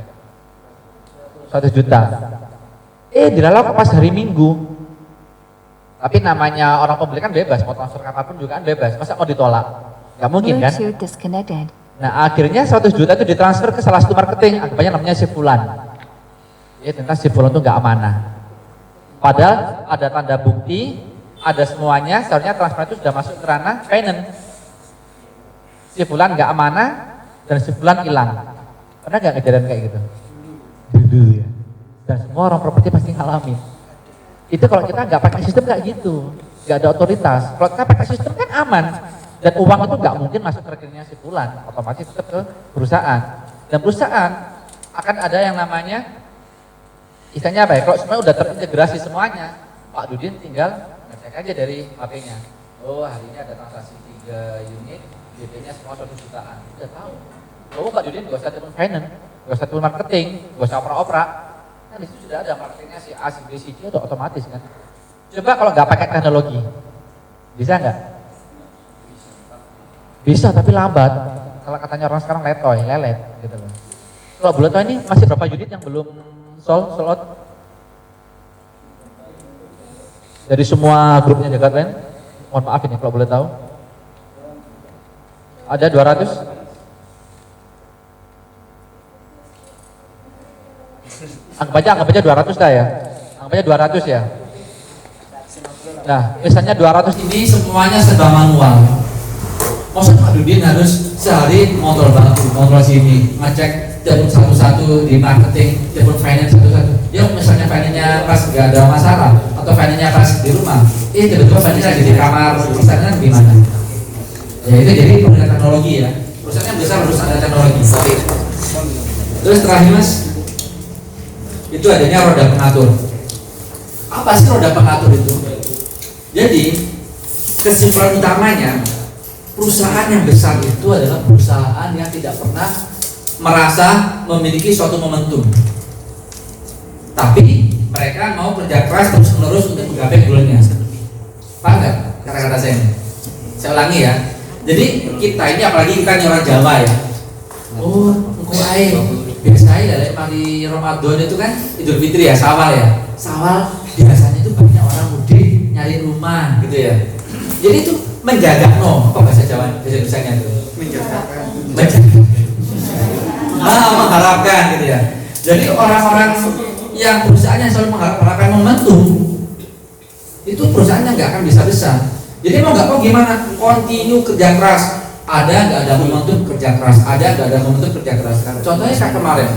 1 juta. Dilalau pas hari Minggu. Tapi namanya orang pembeli kan bebas, mau transfer kapanpun juga kan bebas. Masa mau ditolak? Gak mungkin kan? Nah akhirnya 100 juta itu ditransfer ke salah satu marketing, anggapannya namanya si Fulan. Ternyata si Fulan itu gak amanah. Padahal ada tanda bukti, ada semuanya, seharusnya transfer itu sudah masuk ke ranah finance. Si Fulan gak amanah dan si Fulan hilang. Pernah gak kejadian kayak gitu? Dulu ya. Dan semua orang properti pasti ngalamin. Itu kalau kita nggak pakai sistem kayak gitu, nggak ada otoritas. Kalau kita pakai sistem kan aman, dan uang itu nggak mungkin masuk ke rekeningnya si Fulan, otomatis tetap ke perusahaan. Dan perusahaan akan ada yang namanya, istilahnya apa ya? Kalau semuanya udah terintegrasi semuanya, Pak Dudin tinggal ngecek aja dari HP-nya. Oh hari ini ada transaksi 3 unit, DP-nya semua 1 jutaan. Udah tahu. Oh Pak Dudin nggak usah telepon finance, nggak usah telepon marketing, nggak usah opera-opera. Di situ sudah ada marketingnya si A, si B, si C, itu otomatis kan. Coba kalau nggak pakai teknologi, bisa nggak? Bisa tapi lambat. Kalau katanya orang sekarang letoy, lelet gitu loh. Kalau boleh tahu ini masih berapa unit yang belum sold out? Dari semua grupnya Jakarta, mohon maaf ini kalau boleh tahu. Ada 200? Anggap aja 200 dah ya. Anggap aja 200 ya. Nah, misalnya 200 ini semuanya serba manual. Maksud Pak Dudin harus sehari kontrol batu, kontrol sini, ngecek telepon satu-satu di marketing, telepon finance satu-satu. Ya misalnya finance-nya pas gak ada masalah, atau finance-nya pas di rumah, tiba-tiba finance lagi di kamar, perusahaan gimana? Ya itu jadi penggunaan teknologi ya. Perusahaan yang besar harus ada teknologi. Terus terakhir Mas, itu adanya roda pengatur. Apa sih roda pengatur itu? Jadi kesimpulan utamanya, perusahaan yang besar itu adalah perusahaan yang tidak pernah merasa memiliki suatu momentum, tapi mereka mau kerja keras terus menerus untuk menggapai goalnya. Paham nggak kata-kata saya ini? Saya ulangi ya. Jadi kita ini, apalagi kita ini orang Jawa ya. Oh, engkau ae biasanya dari mari Ramadan itu kan Idul Fitri ya, Syawal ya. Syawal biasanya itu banyak orang mudik nyari rumah gitu ya. Jadi itu menjaga apa bahasa Jawa, bahasa Indonesianya itu? Mengharapkan gitu ya. Jadi orang-orang yang perusahaannya selalu mengharapkan momentum, itu perusahaannya nggak akan bisa besar. Jadi mau nggak mau gimana? Continue kerja keras. Ada nggak ada momentum kerja keras, ada nggak ada momentum kerja keras. Contohnya kayak kemarin,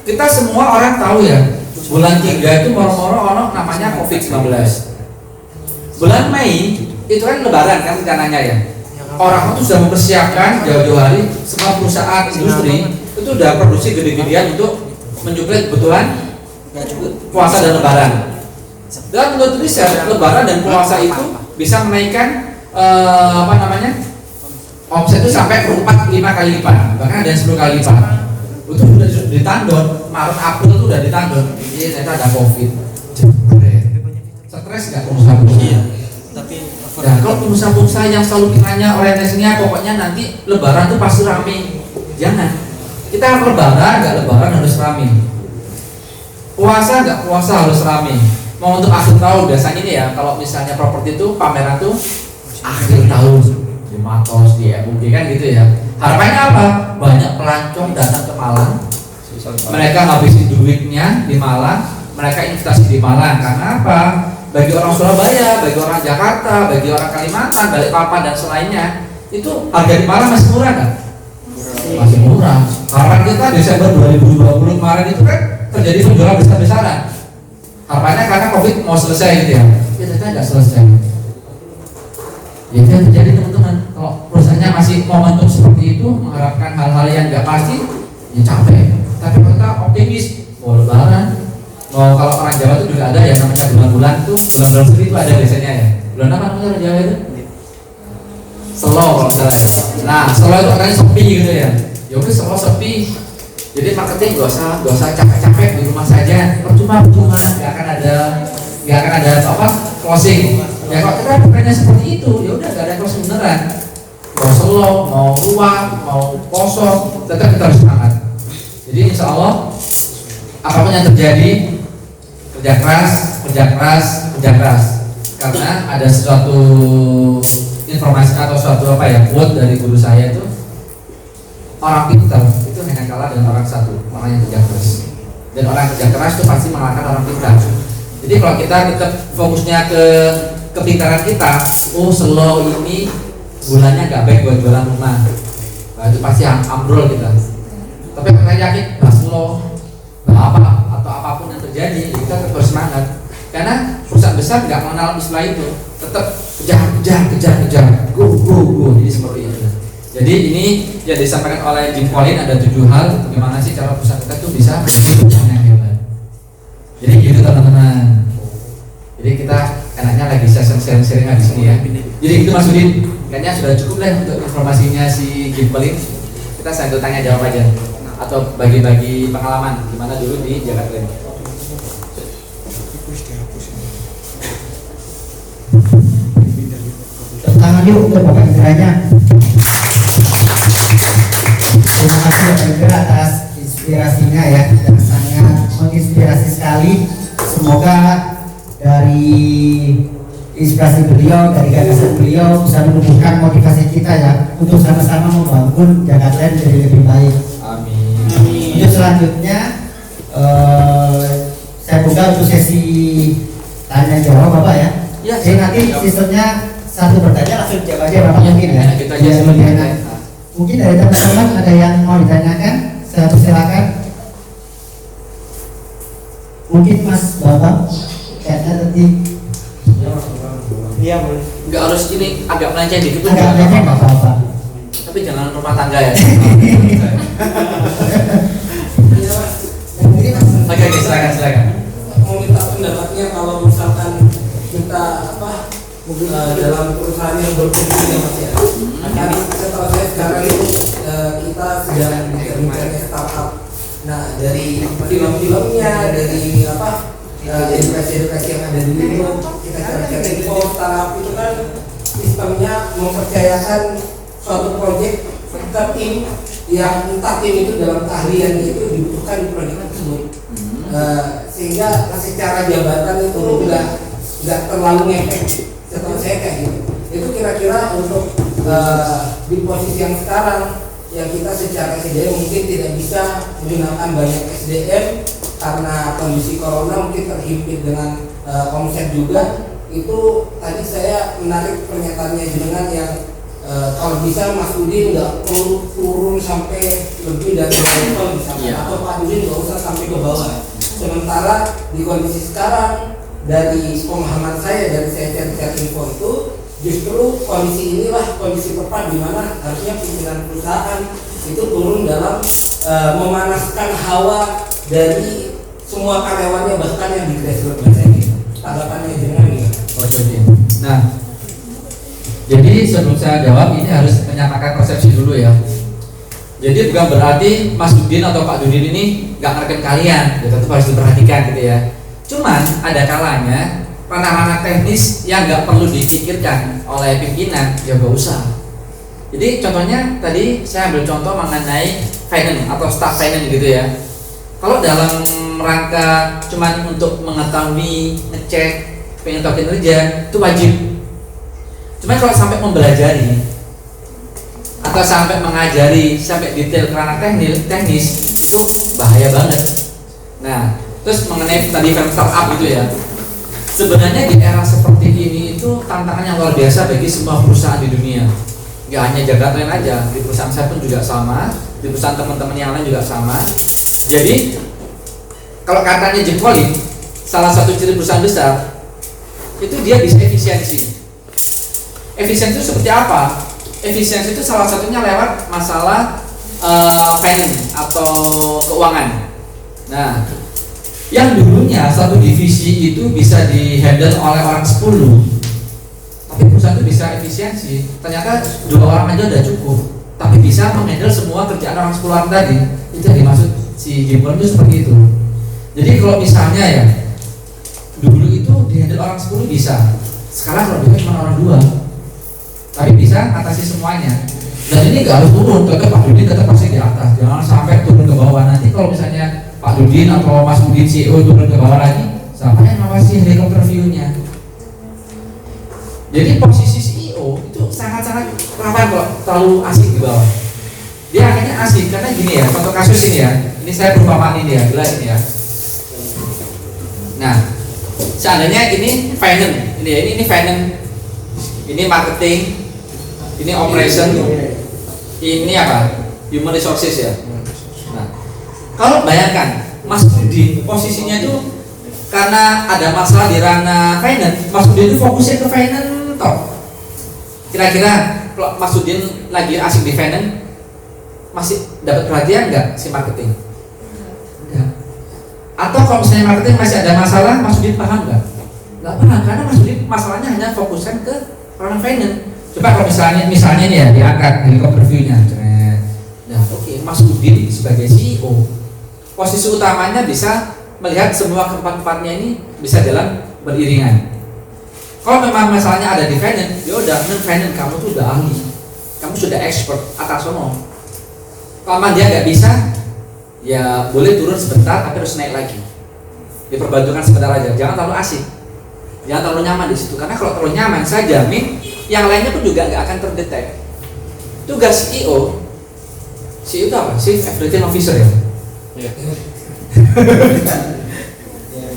kita semua orang tahu ya, bulan 3 itu moro-moro ono namanya COVID-19. Bulan Mei itu kan Lebaran kan rencananya ya. Orang itu sudah mempersiapkan jauh-jauh hari, semua perusahaan industri itu udah produksi gede-gedean untuk mencukupi kebutuhan puasa dan Lebaran. Dan menurut riset, Lebaran dan puasa itu bisa menaikkan omset itu sampai 4-5 kali lipat, bahkan ada yang 10 kali lipat. Itu sudah ditandon, Maret April itu sudah ditandon. Ini ternyata ada COVID. Stres nggak pengusaha-pengusaha? Iya. Tapi nah, kalau pengusaha-pengusaha yang selalu kiranya orientasinya pokoknya nanti Lebaran itu pasti rame, jangan. Kita Lebaran nggak Lebaran harus rame. Puasa nggak puasa harus rame. Mau untuk akhir tahun biasanya ini ya, kalau misalnya properti itu pameran tuh akhir tahun. Di Matos, di MUG kan gitu ya. Harapannya apa? Banyak pelancong datang ke Malang. Mereka ngabisin duitnya di Malang, mereka investasi di Malang. Karena apa? Bagi orang Surabaya, bagi orang Jakarta, bagi orang Kalimantan, Balikpapan dan selainnya, itu harga di Malang masih murah kan? Masih murah. Harapan kita Desember 2020 kemarin itu kan terjadi penjualan besar-besaran. Harapannya karena COVID mau selesai gitu ya. Ya ternyata nggak selesai. Ya itu yang terjadi teman-teman. Kalau perusahaannya masih momentum seperti itu, mengharapkan hal-hal yang nggak pasti, ya capek. Tapi kita optimis, mau Lebaran, mau kalau orang Jawa itu juga ada yang namanya bulan-bulan tuh, bulan-bulan sendiri itu ada biasanya ya. Bulan apa namanya orang Jawa itu? slow kalau misalnya. Nah, slow itu orangnya sepi gitu ya. Ya udah slow sepi. Jadi marketing gak usah capek-capek di rumah saja. Percuma, nggak akan ada apa closing. Ya kalau kita bukannya seperti itu, ya udah nggak ada closing beneran. Mau slow, mau ruang, mau kosong, tetap kita harus semangat. Jadi insya Allah apapun yang terjadi, kerja keras. Karena ada suatu informasi atau suatu quote dari guru saya itu, orang pintar itu hanya kalah dengan orang satu, orang yang kerja keras. Dan orang kerja keras itu pasti mengalahkan orang pintar. Jadi kalau kita tetap fokusnya ke kepintaran kita, slow ini bulannya nggak baik buat jualan rumah, nah, itu pasti ambrol kita. Tapi kita yakin, slow, nggak apa atau apapun yang terjadi, kita tetap bersemangat. Karena perusahaan besar nggak mengenal istilah itu, tetap kejar, go. Jadi seperti itu. Jadi ini yang disampaikan oleh Jim Collins ada 7 hal bagaimana sih cara perusahaan kita tuh bisa yang hebat. Jadi gitu teman-teman. Jadi kita enaknya lagi sharing di sini ya. Jadi itu Mas Udin, kayaknya sudah cukup lah untuk informasinya si Jim Collins. Kita sambil tanya jawab aja atau bagi-bagi pengalaman gimana dulu di Jakarta. Tangan yuk untuk Bapak Indranya. Terima kasih Bapak Indra atas inspirasinya ya, dan sangat menginspirasi sekali. Semoga dari inspirasi beliau, dari gagasan beliau bisa menumbuhkan motivasi kita ya untuk sama-sama membangun Jakarta menjadi lebih baik. Amin. Untuk selanjutnya saya buka untuk sesi tanya jawab Bapak ya. Ya, jadi nanti sistemnya satu bertanya langsung jawab aja Bapak mungkin ya. Kita aja lebih enak. Mungkin dari teman-teman ada yang mau ditanyakan, saya persilakan. Mungkin Mas Bapak kayaknya tadi. Iya boleh. Nggak harus ini agak melenceng dikit. Agak melenceng nggak apa-apa. Tapi jangan rumah tangga ya. Oke, silakan. Mau minta pendapatnya kalau misalkan kita dalam perusahaan yang berfungsi ya Mas ya. Kan setelah saya sekarang itu kita sedang bicara startup. Nah dari film-filmnya, dari edukasi yang ada di YouTube, kita cari info startup itu kan sistemnya mempercayakan suatu proyek ke tim yang entah tim itu dalam keahlian itu dibutuhkan di proyek tersebut. Sehingga secara jabatan itu nggak terlalu ngefek. Setelah saya kayak gitu, itu kira-kira untuk di posisi yang sekarang yang kita secara SDM mungkin tidak bisa menggunakan banyak SDM karena kondisi corona mungkin terhimpit dengan omset juga. Itu tadi saya menarik pernyataannya jenengan yang kalau bisa Mas Udin nggak perlu turun sampai lebih dari level misalnya, atau Pak Udin nggak usah sampai ke bawah. Sementara di kondisi sekarang dari pemahaman saya, dari saya cari info itu, justru kondisi inilah kondisi tepat di mana harusnya pimpinan perusahaan itu turun dalam memanaskan hawa dari semua karyawannya, bahkan yang di grassroots ini. Tanggapannya jangan ya. Nah, jadi sebelum saya jawab ini harus menyamakan persepsi dulu ya. Jadi bukan berarti Mas Udin atau Pak Dudin ini nggak ngerken kalian, ya tetap harus diperhatikan gitu ya. Cuman ada kalanya ranah-ranah teknis yang nggak perlu dipikirkan oleh pimpinan, ya nggak usah. Jadi contohnya tadi saya ambil contoh mengenai finance atau staff finance gitu ya. Kalau dalam rangka cuman untuk mengetahui, ngecek, pengen tahu kinerja itu wajib. Cuman kalau sampai mempelajari atau sampai mengajari sampai detail ranah teknis itu bahaya banget. Nah, terus mengenai tadi film startup itu ya, sebenarnya di era seperti ini itu tantangan yang luar biasa bagi semua perusahaan di dunia. Gak hanya Jakarta lain aja, di perusahaan saya pun juga sama, di perusahaan teman-teman yang lain juga sama. Jadi kalau katanya Jim Collins, salah satu ciri perusahaan besar itu dia bisa efisiensi. Efisiensi itu seperti apa? Efisiensi itu salah satunya lewat masalah finance atau keuangan. Nah, yang dulunya satu divisi itu bisa dihandle oleh orang 10, Tapi perusahaan itu bisa efisiensi. Ternyata 2 orang aja udah cukup, tapi bisa menghandle semua kerjaan orang 10 orang tadi. Itu yang dimaksud si Jim Rohn itu seperti itu. Jadi kalau misalnya ya, dulu itu dihandle orang 10 bisa, sekarang kalau bisa cuma orang 2, tapi bisa atasi semuanya. Dan ini gak harus turun, tetap Pak Dudin tetap pasti di atas, jangan sampai turun ke bawah. Nanti kalau misalnya Pak Dudin atau Mas Udin CEO turun ke bawah lagi, siapa yang ngawasi helikopter view-nya? Jadi posisi CEO itu sangat-sangat rawan kalau terlalu asik di bawah. Dia akhirnya asik karena gini ya, contoh kasus ini ya, ini saya perumpamaan ini ya, jelas ini ya. Nah, seandainya ini finance, ini finance, ini marketing, ini operation, ini apa? Human resources ya. Nah, kalau bayangkan Mas Budi posisinya itu karena ada masalah di ranah finance, Mas Budi itu fokusnya ke finance toh. Kira-kira kalau Mas Udin lagi asik di finance, masih dapat perhatian nggak si marketing? Enggak. Atau kalau misalnya marketing masih ada masalah, Mas Udin paham nggak? Nggak paham, karena Mas Udin masalahnya hanya fokuskan ke ranah finance. Coba kalau misalnya nih ya diangkat helikopter view-nya. Nah, oke, Mas Udin sebagai CEO, posisi utamanya bisa melihat semua keempat-empatnya ini bisa jalan beriringan. Kalau memang masalahnya ada di finance, ya udah non-finance kamu tuh udah ahli, kamu sudah expert atas sono. Kalau memang dia nggak bisa, ya boleh turun sebentar, tapi harus naik lagi. Diperbantukan sebentar aja, jangan terlalu asik, jangan terlalu nyaman di situ. Karena kalau terlalu nyaman, saya jamin yang lainnya pun juga nggak akan terdetek. Tugas CEO itu apa? Chief Everything Officer ya? Iya.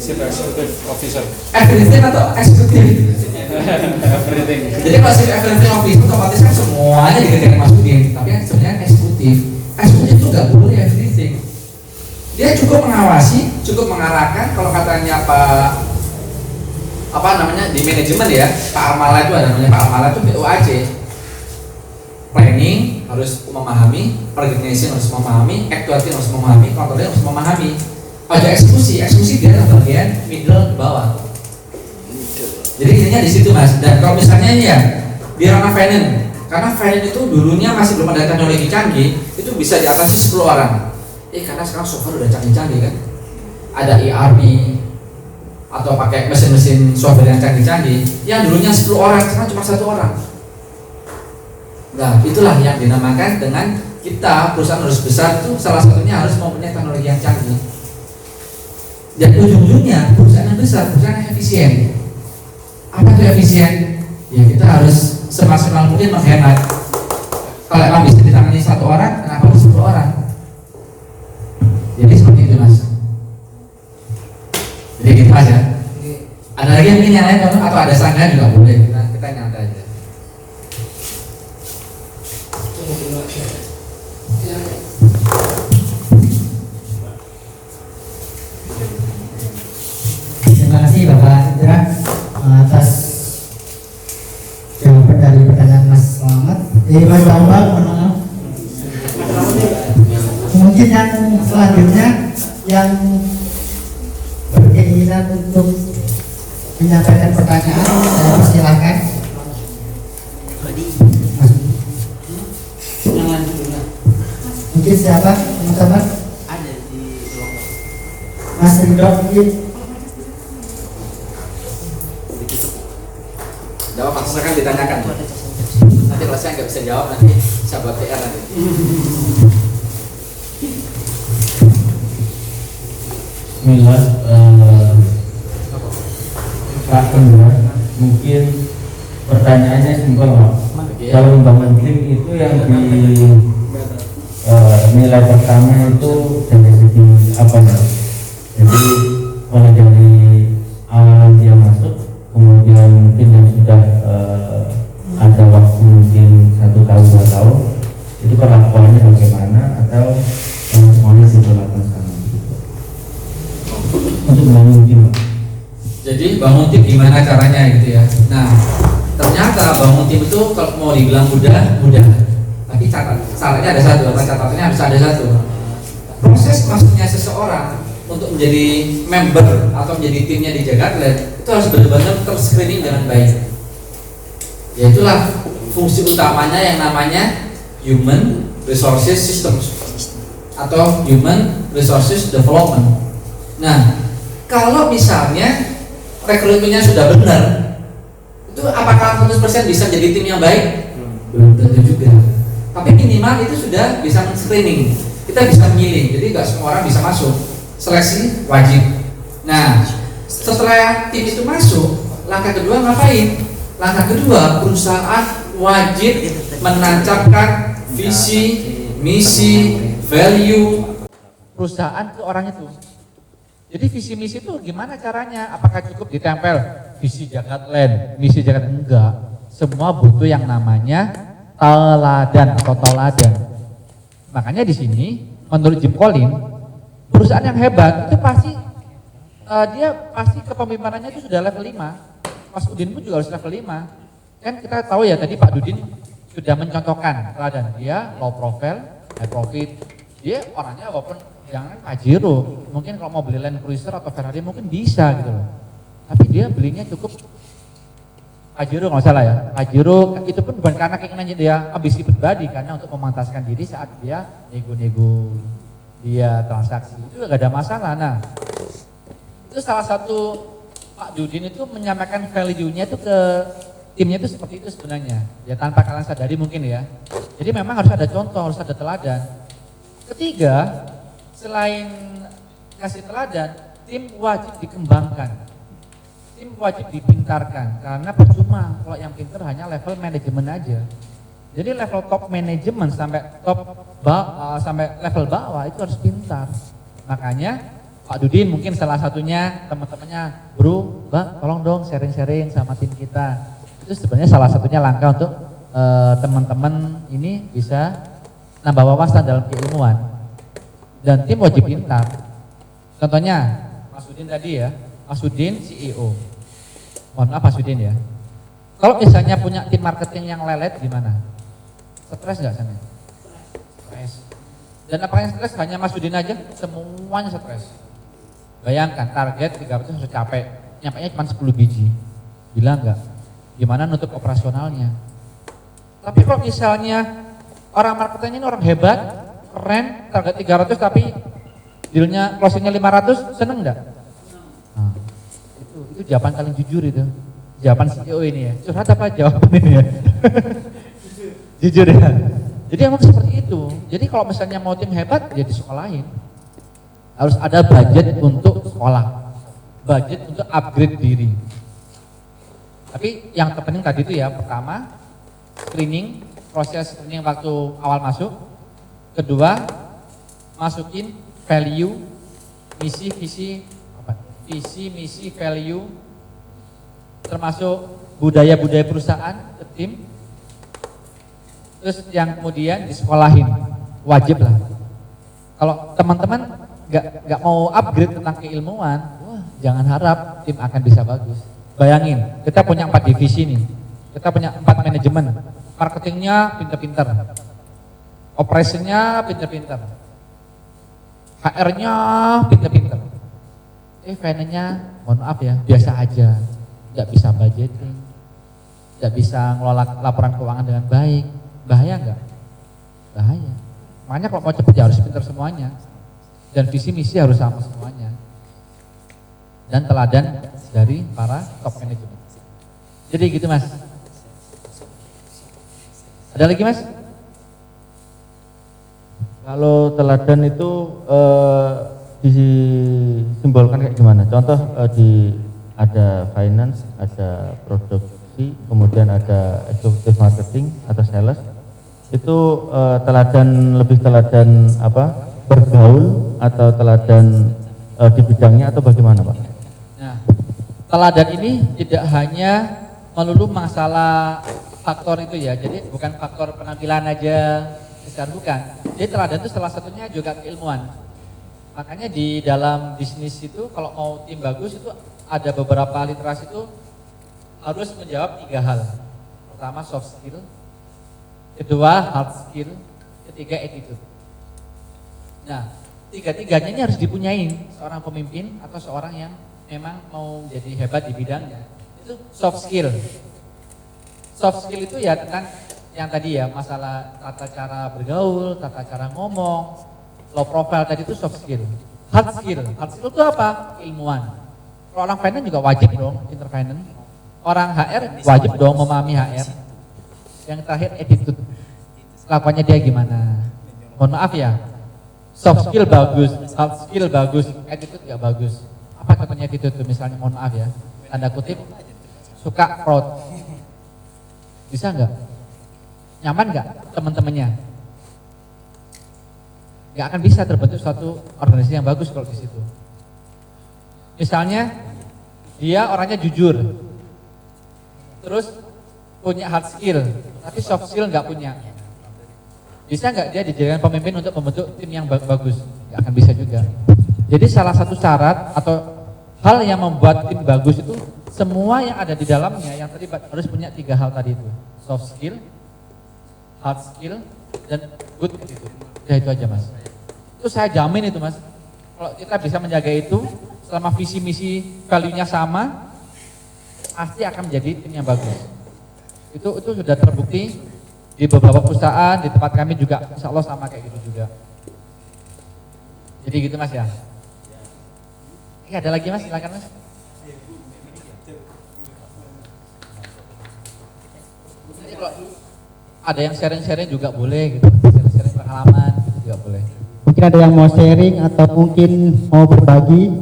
Chief Executive Officer. Everything atau eksekutif? Everything. Jadi kalau Chief Everything Officer otomatis kan semuanya dikerjakan Mas Udin, tapi kan sebenarnya eksekutif. Eksekutif itu nggak boleh everything. Dia cukup mengawasi, cukup mengarahkan. Kalau katanya di manajemen ya, Pak Armala itu ada namanya Pak Armala itu POAC. Planning harus memahami, organization harus memahami, actuating harus memahami, controlling harus memahami. Ada eksekusi dia adalah bagian middle ke bawah. Jadi intinya di situ Mas. Dan kalau misalnya ini ya di ranah finance, karena finance itu dulunya masih belum ada teknologi canggih, itu bisa diatasi 10 orang. Karena sekarang software udah canggih-canggih kan, ada ERP atau pakai mesin-mesin software yang canggih-canggih. Yang dulunya 10 orang, sekarang cuma 1 orang. Nah, itulah yang dinamakan dengan kita perusahaan harus besar itu salah satunya harus mempunyai teknologi yang canggih. Dan ujung-ujungnya perusahaan yang besar, perusahaan yang efisien. Apa itu efisien? Ya kita harus semaksimal mungkin menghemat. Kalau emang bisa ditangani 1 orang, kenapa harus 10 orang? Jadi seperti itu Mas. Jadi gitu Mas ya. Ada lagi mungkin yang lain atau ada sanggahan juga boleh. Kita nyantai aja. Terima kasih Bapak Indra atas jawaban dari pertanyaan Mas Selamat. Mas Bambang, mohon maaf. Mungkin yang selanjutnya yang berkeinginan untuk menyampaikan pertanyaan, saya persilahkan. Mungkin siapa teman-teman? Ada di ruang Mas Ridho mungkin. Jawab Mas, silakan ditanyakan. Nanti kalau saya nggak bisa jawab nanti saya buat PR nanti. Bismillah, Pak Pendura, mungkin pertanyaannya simpel Pak. Kalau membangun tim itu yang di nilai pertama itu dari segi apa Pak? Jadi mulai dari awal dia masuk, kemudian mungkin yang sudah ada waktu mungkin 1 tahun 2 tahun, itu perlakuannya bagaimana atau semuanya diberlakukan sama gitu. Untuk membangun tim. Jadi bangun tim gimana caranya gitu ya. Nah, ternyata bangun tim itu kalau mau dibilang mudah. Tapi syaratnya ada satu, catatannya harus ada satu. Proses masuknya seseorang untuk menjadi member atau menjadi timnya di Jakarta itu harus benar-benar ter-screening dengan baik. Ya itulah fungsi utamanya yang namanya Human Resources System atau Human Resources Development. Nah, kalau misalnya rekrutmennya sudah benar, itu apakah 100% bisa jadi tim yang baik? Belum tentu juga. Tapi minimal itu sudah bisa men-screening. Kita bisa memilih, jadi nggak semua orang bisa masuk. Seleksi wajib. Nah, setelah tim itu masuk, langkah kedua ngapain? Langkah kedua, perusahaan wajib menancapkan visi, misi, value perusahaan ke orang itu. Jadi visi misi itu gimana caranya? Apakah cukup ditempel visi Jakartland, misi Jakarta? Enggak. Semua butuh yang namanya teladan atau toladan. Makanya di sini menurut Jim Collins, perusahaan yang hebat itu pasti dia pasti kepemimpinannya itu sudah level 5. Mas Udin pun juga harus level 5. Kan kita tahu ya tadi Pak Dudin sudah mencontohkan teladan. Dia low profile, high profit. Dia orangnya walaupun jangan Pajero, mungkin kalau mau beli Land Cruiser atau Ferrari mungkin bisa gitu loh. Tapi dia belinya cukup Pajero nggak salah ya. Pajero itu pun bukan karena keinginannya dia ambisi pribadi, karena untuk memantaskan diri saat dia nego-nego, dia transaksi itu nggak ada masalah. Nah, itu salah satu Pak Dudin itu menyampaikan value-nya itu ke timnya itu seperti itu sebenarnya. Ya tanpa kalian sadari mungkin ya. Jadi memang harus ada contoh, harus ada teladan. Ketiga, selain kasih teladan, tim wajib dikembangkan, tim wajib dipintarkan, karena percuma kalau yang pintar hanya level manajemen aja. Jadi level top manajemen sampai sampai level bawah itu harus pintar. Makanya Pak Dudin mungkin salah satunya teman-temannya, bro, Mbak, tolong dong sharing-sharing sama tim kita. Itu sebenarnya salah satunya langkah untuk teman-teman ini bisa nambah wawasan dalam keilmuan. Dan tim wajib pintar. Contohnya Mas Udin tadi ya, Mas Udin CEO. Mohon maaf Mas Udin ya. Kalau misalnya punya tim marketing yang lelet gimana? Stres nggak sana? Stres. Dan apakah yang stres hanya Mas Udin aja? Semuanya stres. Bayangkan target 300 harus capek, nyampainya cuma 10 biji. Gila nggak? Gimana nutup operasionalnya? Tapi kalau misalnya orang marketingnya ini orang hebat, keren, target 300 tapi dealnya closingnya 500, seneng enggak? Nah, itu jawaban paling jujur itu. Jawaban CEO ini ya. Curhat apa jawaban ini ya? Jujur ya. Jadi emang seperti itu. Jadi kalau misalnya mau tim hebat ya disekolahin. Harus ada budget untuk sekolah. Budget untuk upgrade diri. Tapi yang terpenting tadi itu ya, pertama screening, proses screening waktu awal masuk. Kedua, masukin value, misi, misi, value, termasuk budaya-budaya perusahaan ke tim. Terus yang kemudian disekolahin, wajib lah. Kalau teman-teman nggak mau upgrade tentang keilmuan, wah, jangan harap tim akan bisa bagus. Bayangin, kita punya 4 divisi nih, kita punya 4 manajemen, marketingnya pinter-pinter. Operasinya pinter-pinter, HR-nya pinter-pinter, finance-nya mohon maaf ya biasa aja, nggak bisa budgeting, nggak bisa ngelola laporan keuangan dengan baik. Bahaya nggak? Bahaya. Makanya kalau mau cepet ya harus pinter semuanya, dan visi misi harus sama semuanya, dan teladan dari para top manajemen. Jadi gitu Mas. Ada lagi Mas? Kalau teladan itu disimbolkan kayak gimana? Contoh ada finance, ada produksi, kemudian ada executive marketing atau sales. Itu lebih teladan apa? Bergaul atau teladan di bidangnya atau bagaimana Pak? Nah, teladan ini tidak hanya melulu masalah faktor itu ya. Jadi bukan faktor penampilan aja. Bukan. Jadi teladan itu salah satunya juga keilmuan. Makanya di dalam bisnis itu kalau mau tim bagus itu ada beberapa literasi itu harus menjawab 3 hal. Pertama soft skill, kedua hard skill, ketiga attitude. Nah, 3-tiganya ini harus dipunyain seorang pemimpin atau seorang yang memang mau jadi hebat di bidangnya. Itu soft skill. Soft skill itu ya tentang yang tadi ya, masalah tata cara bergaul, tata cara ngomong, low profile tadi itu soft skill. Hard skill itu apa? Ilmuwan. Kalau orang finance juga wajib dong, finance. Orang HR wajib dong memahami HR. Yang terakhir attitude. Kelakuannya dia gimana? Mohon maaf ya. Soft skill bagus, hard skill bagus, attitude gak bagus. Apa contohnya attitude itu? Misalnya mohon maaf ya, tanda kutip suka proud. Bisa nggak? Nyaman nggak teman-temannya? Nggak akan bisa terbentuk suatu organisasi yang bagus kalau di situ. Misalnya dia orangnya jujur, terus punya hard skill, tapi soft skill nggak punya. Bisa nggak dia dijadikan pemimpin untuk membentuk tim yang bagus? Nggak akan bisa juga. Jadi salah satu syarat atau hal yang membuat tim bagus itu semua yang ada di dalamnya yang terlibat harus punya 3 hal tadi itu. Soft skill, hard skill, dan good attitude. Ya itu aja mas. Itu saya jamin itu mas. Kalau kita bisa menjaga itu, selama visi misi value-nya sama, pasti akan menjadi tim yang bagus. Itu sudah terbukti di beberapa perusahaan, di tempat kami juga insya Allah sama kayak gitu juga. Jadi gitu mas ya. Ada lagi mas, silakan mas. Jadi kalau ada yang sharing-sharing juga boleh gitu, sharing-sharing pengalaman gitu juga boleh. Mungkin ada yang mau sharing atau mungkin mau berbagi,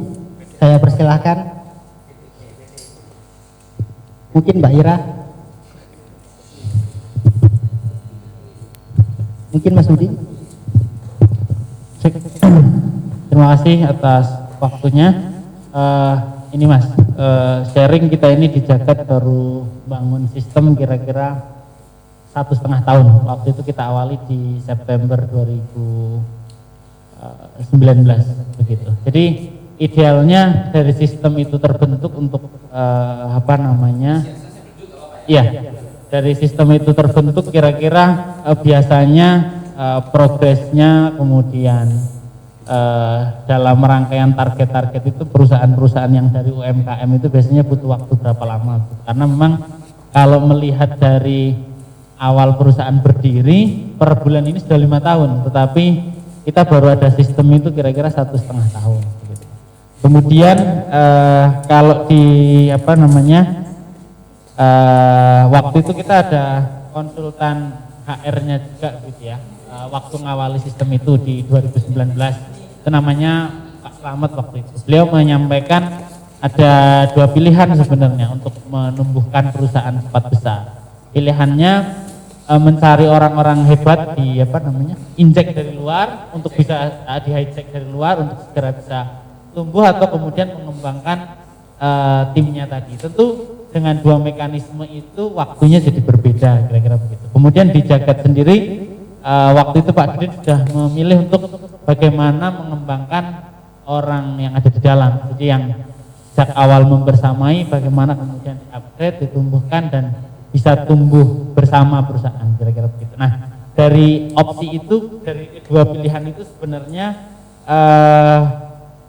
saya persilahkan. Mungkin Mbak Ira. Mungkin Mas Budi. Terima kasih atas waktunya. Ini Mas, sharing kita ini di Jagat baru bangun sistem kira-kira 1,5 tahun. Waktu itu kita awali di September 2019 begitu. Jadi idealnya dari sistem itu terbentuk untuk dari sistem itu terbentuk kira-kira biasanya progresnya kemudian dalam rangkaian target-target itu perusahaan-perusahaan yang dari UMKM itu biasanya butuh waktu berapa lama? Karena memang kalau melihat dari awal perusahaan berdiri per bulan ini sudah 5 tahun, tetapi kita baru ada sistem itu kira-kira 1,5 tahun. Kemudian kalau di waktu itu kita ada konsultan HR-nya juga gitu ya. Waktu ngawali sistem itu di 2019 itu namanya Pak Slamet waktu itu. Beliau menyampaikan ada 2 pilihan sebenarnya untuk menumbuhkan perusahaan cepat besar. Pilihannya mencari orang-orang hebat di injek dari luar untuk bisa di hijack dari luar untuk segera bisa tumbuh, atau kemudian mengembangkan timnya tadi. Tentu dengan 2 mekanisme itu waktunya jadi berbeda kira-kira begitu. Kemudian di Jagat sendiri waktu itu Pak Dudin sudah memilih untuk bagaimana mengembangkan orang yang ada di dalam. Jadi yang sejak awal membersamai bagaimana kemudian di-upgrade, ditumbuhkan dan bisa tumbuh bersama perusahaan kira-kira begitu. Nah, dari opsi itu, dari 2 pilihan itu sebenarnya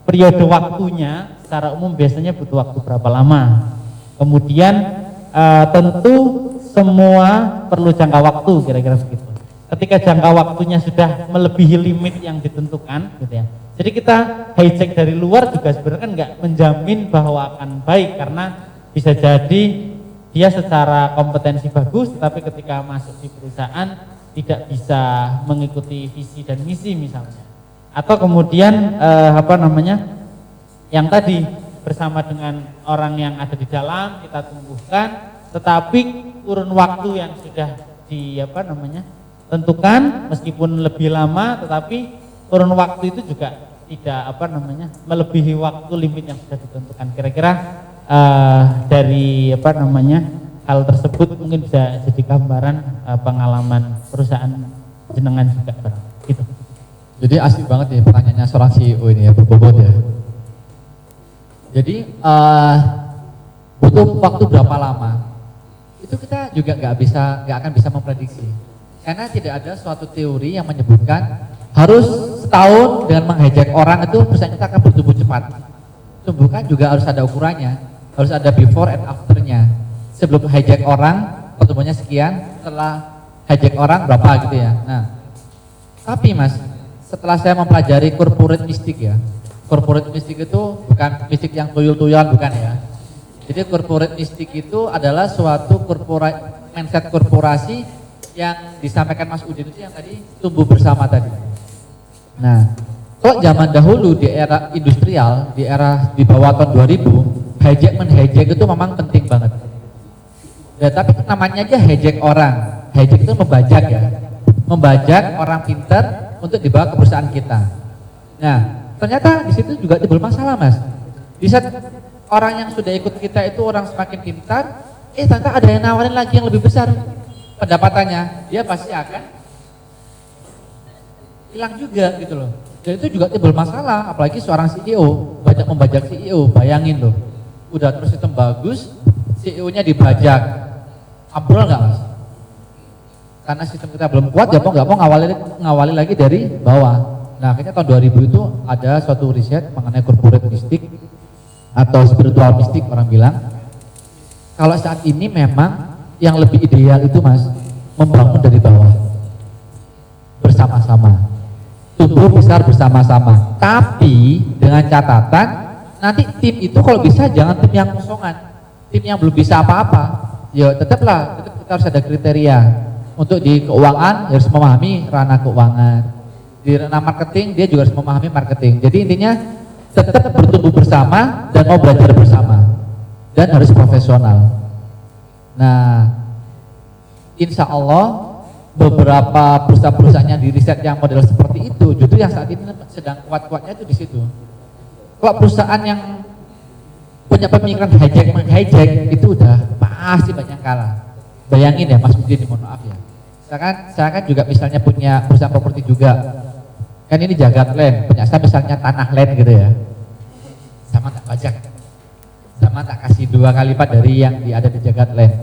periode waktunya secara umum biasanya butuh waktu berapa lama. Kemudian tentu semua perlu jangka waktu kira-kira begitu. Ketika jangka waktunya sudah melebihi limit yang ditentukan gitu ya. Jadi kita hijack dari luar juga sebenarnya kan nggak menjamin bahwa akan baik, karena bisa jadi dia secara kompetensi bagus tapi ketika masuk di perusahaan tidak bisa mengikuti visi dan misi misalnya. Atau kemudian yang tadi bersama dengan orang yang ada di dalam kita tumbuhkan, tetapi kurun waktu yang sudah tentukan meskipun lebih lama, tetapi kurun waktu itu juga tidak melebihi waktu limit yang sudah ditentukan. Kira-kira dari hal tersebut mungkin bisa jadi gambaran pengalaman perusahaan jenengan juga gitu. Jadi asik banget nih pertanyaannya seorang CEO ini ya, berbobot ya. Jadi butuh waktu berapa lama? Itu kita juga nggak akan bisa memprediksi. Karena tidak ada suatu teori yang menyebutkan harus setahun dengan menghijack orang itu perusahaan kita akan bertumbuh cepat. Tumbuhkan juga harus ada ukurannya, harus ada before and afternya. Sebelum hijack orang, waktu volumenya sekian, setelah hijack orang berapa gitu ya. Nah, tapi Mas, setelah saya mempelajari corporate mystic ya, corporate mystic itu bukan mystik yang tuyul-tuyulan, bukan ya. Jadi corporate mystic itu adalah suatu mindset korporasi yang disampaikan Mas Udin itu yang tadi tumbuh bersama tadi. Nah, kok zaman dahulu di era industrial, di era di bawah tahun 2000, hijack itu memang penting banget. Ya, tapi namanya aja hijack orang. Hijack itu membajak ya. Membajak orang pintar untuk dibawa ke perusahaan kita. Nah, ternyata di situ juga timbul masalah, Mas. Di saat orang yang sudah ikut kita itu orang semakin pintar, ternyata ada yang nawarin lagi yang lebih besar pendapatannya, dia pasti akan hilang juga gitu loh. Dan itu juga timbul masalah, apalagi seorang CEO, banyak membajak CEO, bayangin loh. Udah terus sistem bagus, CEO-nya dibajak, ambrol nggak Mas? Karena sistem kita belum kuat, ya mau nggak mau ngawali lagi dari bawah. Nah akhirnya tahun 2000 itu ada suatu riset mengenai corporate mystic atau spiritual mystic orang bilang. Kalau saat ini memang yang lebih ideal itu Mas, membangun dari bawah, bersama-sama, tumbuh besar bersama-sama. Tapi dengan catatan nanti tim itu kalau bisa jangan tim yang kosongan, tim yang belum bisa apa-apa. Ya tetap kita harus ada kriteria. Untuk di keuangan harus memahami ranah keuangan. Di ranah marketing dia juga harus memahami marketing. Jadi intinya tetap bertumbuh bersama dan mau belajar bersama dan harus profesional. Nah, insya Allah beberapa perusahaan-perusahaan yang di riset yang model seperti itu, justru yang saat ini sedang kuat-kuatnya itu di situ. Kalau perusahaan yang punya pemikiran hijack itu udah pasti banyak kalah. Bayangin ya Mas Udin, mohon maaf ya. Saya kan juga misalnya punya perusahaan properti juga. Kan ini Jagat Land, punya saya misalnya tanah land gitu ya. Sama tak pajak, sama tak kasih 2 kali lipat dari yang ada di Jagat Land.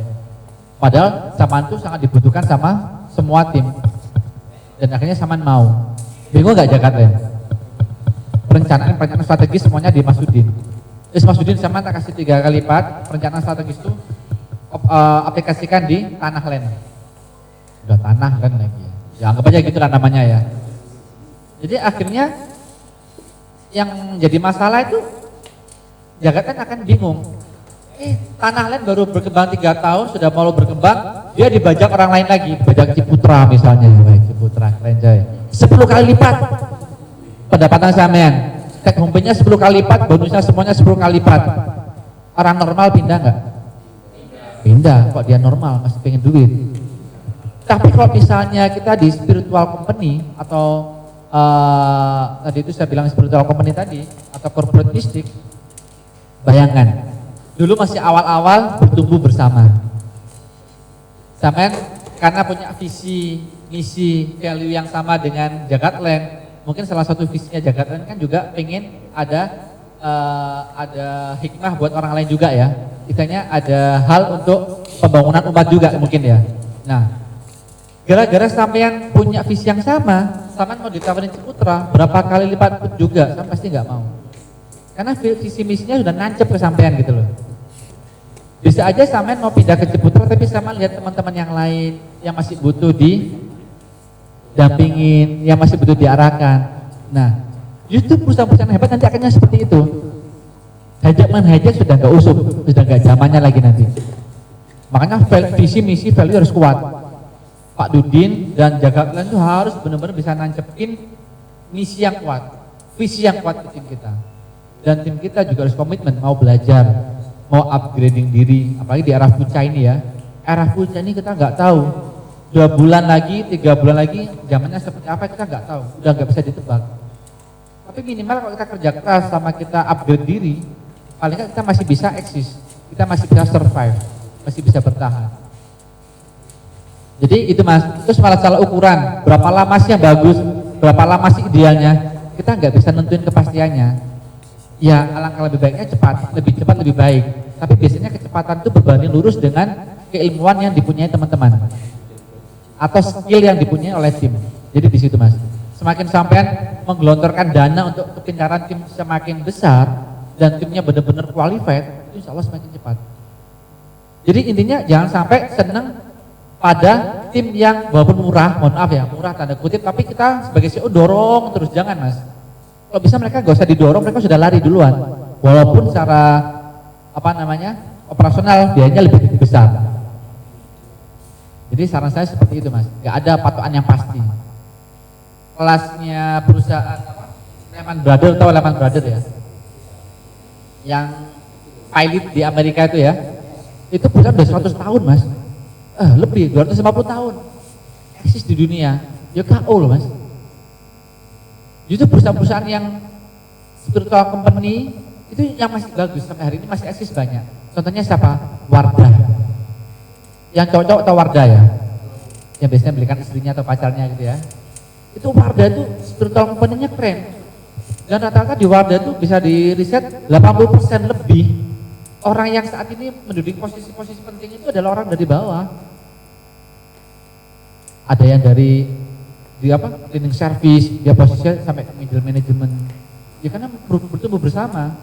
Padahal samaan itu sangat dibutuhkan sama semua tim. Dan akhirnya samaan mau. Bingung gak Jagat Land? Perencanaan strategis semuanya di Mas Udin. Terus Mas Udin sama tak kasih 3 kali lipat, perencanaan strategis itu aplikasikan di tanah land. Udah tanah kan lagi ya, anggap aja gitu lah namanya ya. Jadi akhirnya yang jadi masalah itu Jagat Land akan bingung. Tanah land baru berkembang 3 tahun, sudah mau berkembang, dia dibajak orang lain lagi, dibajak Ciputra misalnya, Ciputra keren coy. 10 kali lipat pendapatan sampean. Take home pay-nya 10 kali lipat, bonusnya semuanya 10 kali lipat. Orang normal pindah nggak? Pindah, kok dia normal masih pengen duit. Tapi kalau misalnya kita di spiritual company atau tadi itu saya bilang spiritual company tadi atau corporate mystic, bayangkan dulu masih awal-awal bertumbuh bersama. Sampai karena punya visi, misi, value yang sama dengan Jagat Land, mungkin salah satu visinya Jagat Land kan juga pengen ada hikmah buat orang lain juga ya. Istilahnya ada hal untuk pembangunan umat juga mungkin ya. Nah, gara-gara sampean punya visi yang sama, sampean mau ditawarin Ciputra berapa kali lipat pun juga, sampean pasti nggak mau. Karena visi misinya sudah nancep ke sampean gitu loh. Bisa aja sampean mau pindah ke Ciputra, tapi sampean lihat teman-teman yang lain yang masih butuh didampingin, yang masih butuh diarahkan. Nah, justru perusahaan-perusahaan hebat nanti akhirnya seperti itu. Hijack sudah nggak usum, sudah nggak zamannya lagi nanti. Makanya visi misi value harus kuat. Pak Dudin dan Jagat Land itu harus benar-benar bisa nancepin misi yang kuat, visi yang kuat ke tim kita. Dan tim kita juga harus komitmen, mau belajar, mau upgrading diri, apalagi di era Fuca ini ya. Era Fuca ini kita nggak tahu, 2 bulan lagi, 3 bulan lagi, zamannya seperti apa kita nggak tahu, udah nggak bisa ditebak. Tapi minimal kalau kita kerja keras sama kita upgrade diri, paling nggak kita masih bisa eksis, kita masih bisa survive, masih bisa bertahan. Jadi itu Mas, terus malah salah ukuran, berapa lama sih yang bagus, berapa lama sih idealnya, kita nggak bisa nentuin kepastiannya. Ya alangkah lebih baiknya cepat lebih baik. Tapi biasanya kecepatan itu berbanding lurus dengan keilmuan yang dipunyai teman-teman atau skill yang dipunyai oleh tim. Jadi di situ Mas, semakin sampean menggelontorkan dana untuk kepintaran tim semakin besar dan timnya benar-benar qualified, itu insya Allah semakin cepat. Jadi intinya jangan sampai seneng pada tim yang walaupun murah, mohon maaf ya, murah tanda kutip, tapi kita sebagai CEO dorong terus, jangan Mas. Kalau bisa mereka gak usah didorong, mereka sudah lari duluan. Walaupun secara operasional biayanya lebih besar. Jadi saran saya seperti itu Mas, gak ada patokan yang pasti. Kelasnya perusahaan Lehman Brothers, tahu Lehman Brothers ya? Yang pilot di Amerika itu ya, itu perusahaan udah 100 tahun Mas. Lebih 250 tahun eksis di dunia, ya KO loh Mas. Justru perusahaan-perusahaan yang spiritual company itu yang masih bagus sampai hari ini masih eksis banyak. Contohnya siapa? Wardah. Yang cowok-cowok atau Wardah ya, yang biasanya belikan istrinya atau pacarnya gitu ya. Itu Wardah itu spiritual company-nya keren. Dan rata-rata di Wardah itu bisa di riset 80% lebih orang yang saat ini menduduki posisi-posisi penting itu adalah orang dari bawah. Ada yang dari cleaning service, dia posisinya sampai middle management. Ya karena bertumbuh bersama.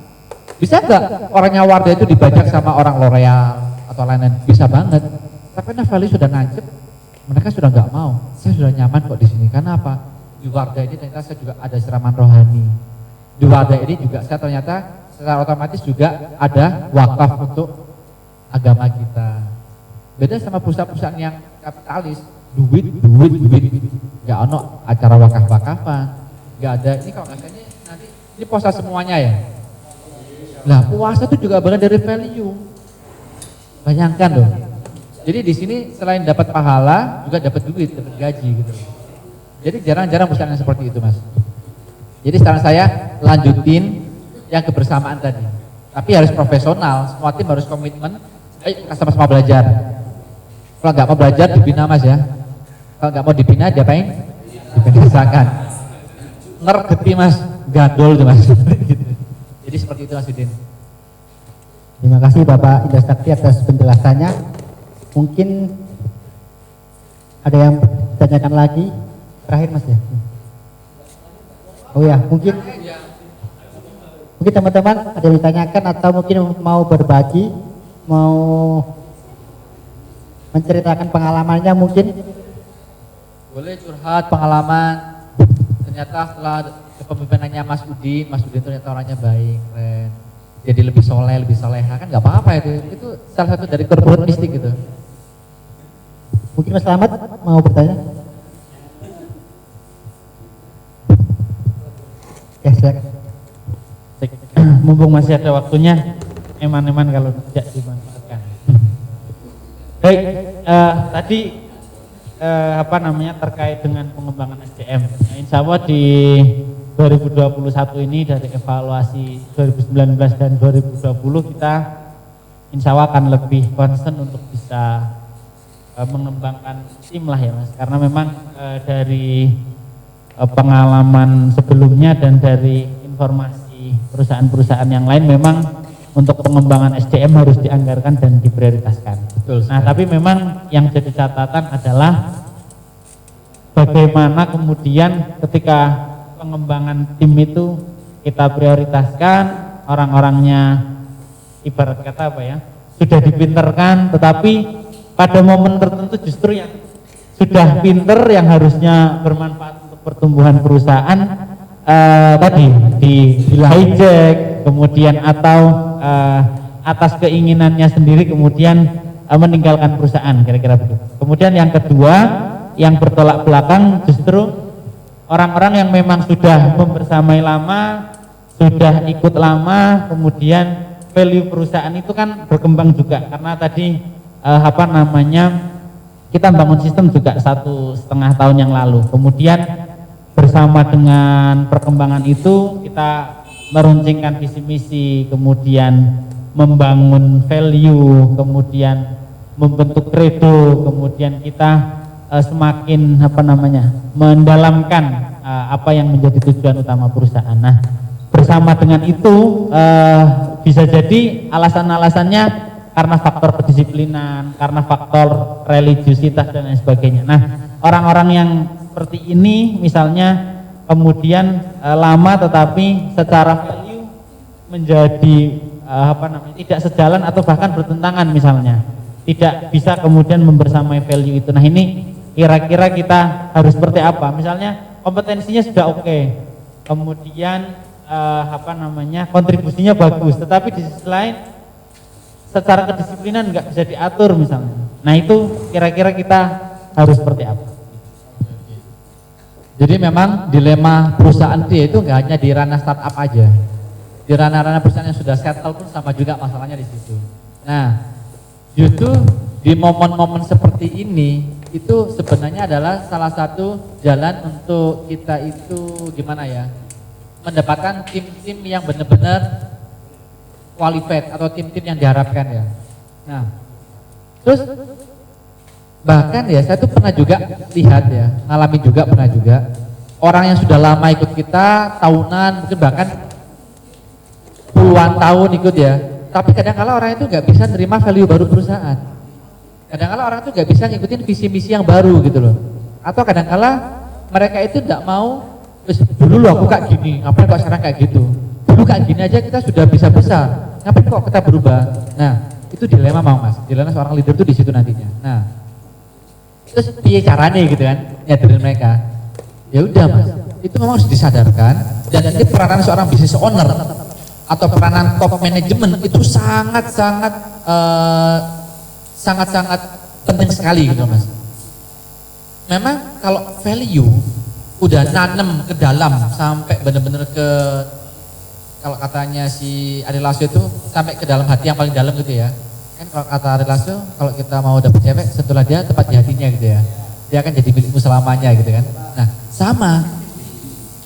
Bisa enggak orangnya Wardah itu dibajak sama orang L'Oreal atau lain-lain? Bisa banget. Tapi karena value sudah nancep, mereka sudah enggak mau. Saya sudah nyaman kok di sini. Karena apa? Di Wardah ini ternyata saya juga ada siraman rohani. Di Wardah ini juga saya ternyata secara otomatis juga ada wakaf untuk agama kita. Beda sama perusahaan-perusahaan yang kapitalis, duit, nggak ono acara wakaf-wakafan, nggak ada. Ini kalau nggak salah nanti ini puasa semuanya ya. Nah puasa itu juga bagian dari value. Bayangkan loh. Jadi di sini selain dapat pahala juga dapat duit, dapat gaji gitu. Jadi jarang-jarang perusahaan yang seperti itu Mas. Jadi saran saya lanjutin yang kebersamaan tadi, tapi harus profesional, semua tim harus komitmen, kita sama-sama belajar. Kalau nggak mau belajar dibina Mas ya, kalau nggak mau dibina diapain? Dibinasakan. Ngergeti Mas, gandol tuh Mas. Jadi seperti itu Mas Udin. Terima kasih Bapak Indra Sakti atas penjelasannya. Mungkin ada yang ditanyakan lagi, terakhir Mas ya. Oh ya, mungkin teman-teman ada yang ditanyakan atau mungkin mau berbagi, mau menceritakan pengalamannya mungkin. Boleh curhat pengalaman. Ternyata setelah kepemimpinannya Mas Udin ternyata orangnya baik, keren. Jadi lebih soleh, lebih soleha, kan nggak apa-apa itu. Itu salah satu dari corporate mistik gitu. Mungkin Mas Slamet mau bertanya? Ya silakan. Mumpung masih ada waktunya, eman-eman kalau tidak dimanfaatkan. Baik, tadi terkait dengan pengembangan SDM. Nah, insya Allah di 2021 ini dari evaluasi 2019 dan 2020 kita insya Allah akan lebih concern untuk bisa mengembangkan tim lah ya Mas. Karena memang dari pengalaman sebelumnya dan dari informasi perusahaan-perusahaan yang lain memang untuk pengembangan SDM harus dianggarkan dan diprioritaskan. Betul, nah, tapi memang yang jadi catatan adalah bagaimana kemudian ketika pengembangan tim itu kita prioritaskan, orang-orangnya ibarat kata sudah dipinterkan, tetapi pada momen tertentu justru yang sudah pinter yang harusnya bermanfaat untuk pertumbuhan perusahaan tadi di hijack, kemudian atau atas keinginannya sendiri kemudian meninggalkan perusahaan, kira-kira begitu. Kemudian yang kedua, yang bertolak belakang justru orang-orang yang memang sudah membersamai lama, sudah ikut lama, kemudian value perusahaan itu kan berkembang juga karena tadi kita bangun sistem juga 1,5 tahun yang lalu. Kemudian bersama dengan perkembangan itu kita meruncingkan visi misi, kemudian membangun value, kemudian membentuk kredo, kemudian kita semakin mendalamkan apa yang menjadi tujuan utama perusahaan. Nah, bersama dengan itu bisa jadi alasan-alasannya karena faktor kedisiplinan, karena faktor religiusitas dan lain sebagainya. Nah, orang-orang yang seperti ini misalnya kemudian lama tetapi secara value menjadi tidak sejalan atau bahkan bertentangan misalnya. tidak bisa kemudian membersamai value itu. Nah ini kira-kira kita harus seperti apa? Misalnya kompetensinya sudah oke, kemudian kontribusinya bagus, tetapi di sisi lain secara kedisiplinan nggak bisa diatur misalnya. Nah itu kira-kira kita harus seperti apa? Jadi memang dilema perusahaan itu nggak hanya di ranah startup aja, di ranah-ranah perusahaan yang sudah settle pun sama juga masalahnya di situ. Nah, justru di momen-momen seperti ini itu sebenarnya adalah salah satu jalan untuk kita itu gimana ya, mendapatkan tim-tim yang benar-benar qualified atau tim-tim yang diharapkan ya. Nah, terus bahkan ya saya tuh pernah juga lihat ya, ngalamin juga pernah juga orang yang sudah lama ikut kita, tahunan mungkin bahkan puluhan tahun ikut ya, tapi kadang-kala orang itu nggak bisa nerima value baru perusahaan. Kadang-kala orang itu nggak bisa ngikutin visi misi yang baru gitu loh. Atau kadang-kala mereka itu nggak mau, dulu loh aku kayak gini, ngapain kok sekarang kayak gitu? Dulu kayak gini aja kita sudah bisa besar, ngapain kok kita berubah? Nah itu dilema mau mas, dilema seorang leader tuh di situ nantinya. Nah terus piye caranya gitu kan nyadarin mereka? Ya udah mas, itu memang harus disadarkan, dan ini peranan seorang business owner atau peranan top manajemen itu sangat-sangat penting sekali gitu mas. Memang kalau value udah nanem ke dalam sampai benar-benar ke, kalau katanya si Ari Lasso itu sampai ke dalam hati yang paling dalam gitu ya. Kan kalau kata Ari Lasso, kalau kita mau dapet cewek, sentuhlah dia tepat di hatinya gitu ya. Dia akan jadi milikmu selamanya gitu kan. Nah sama,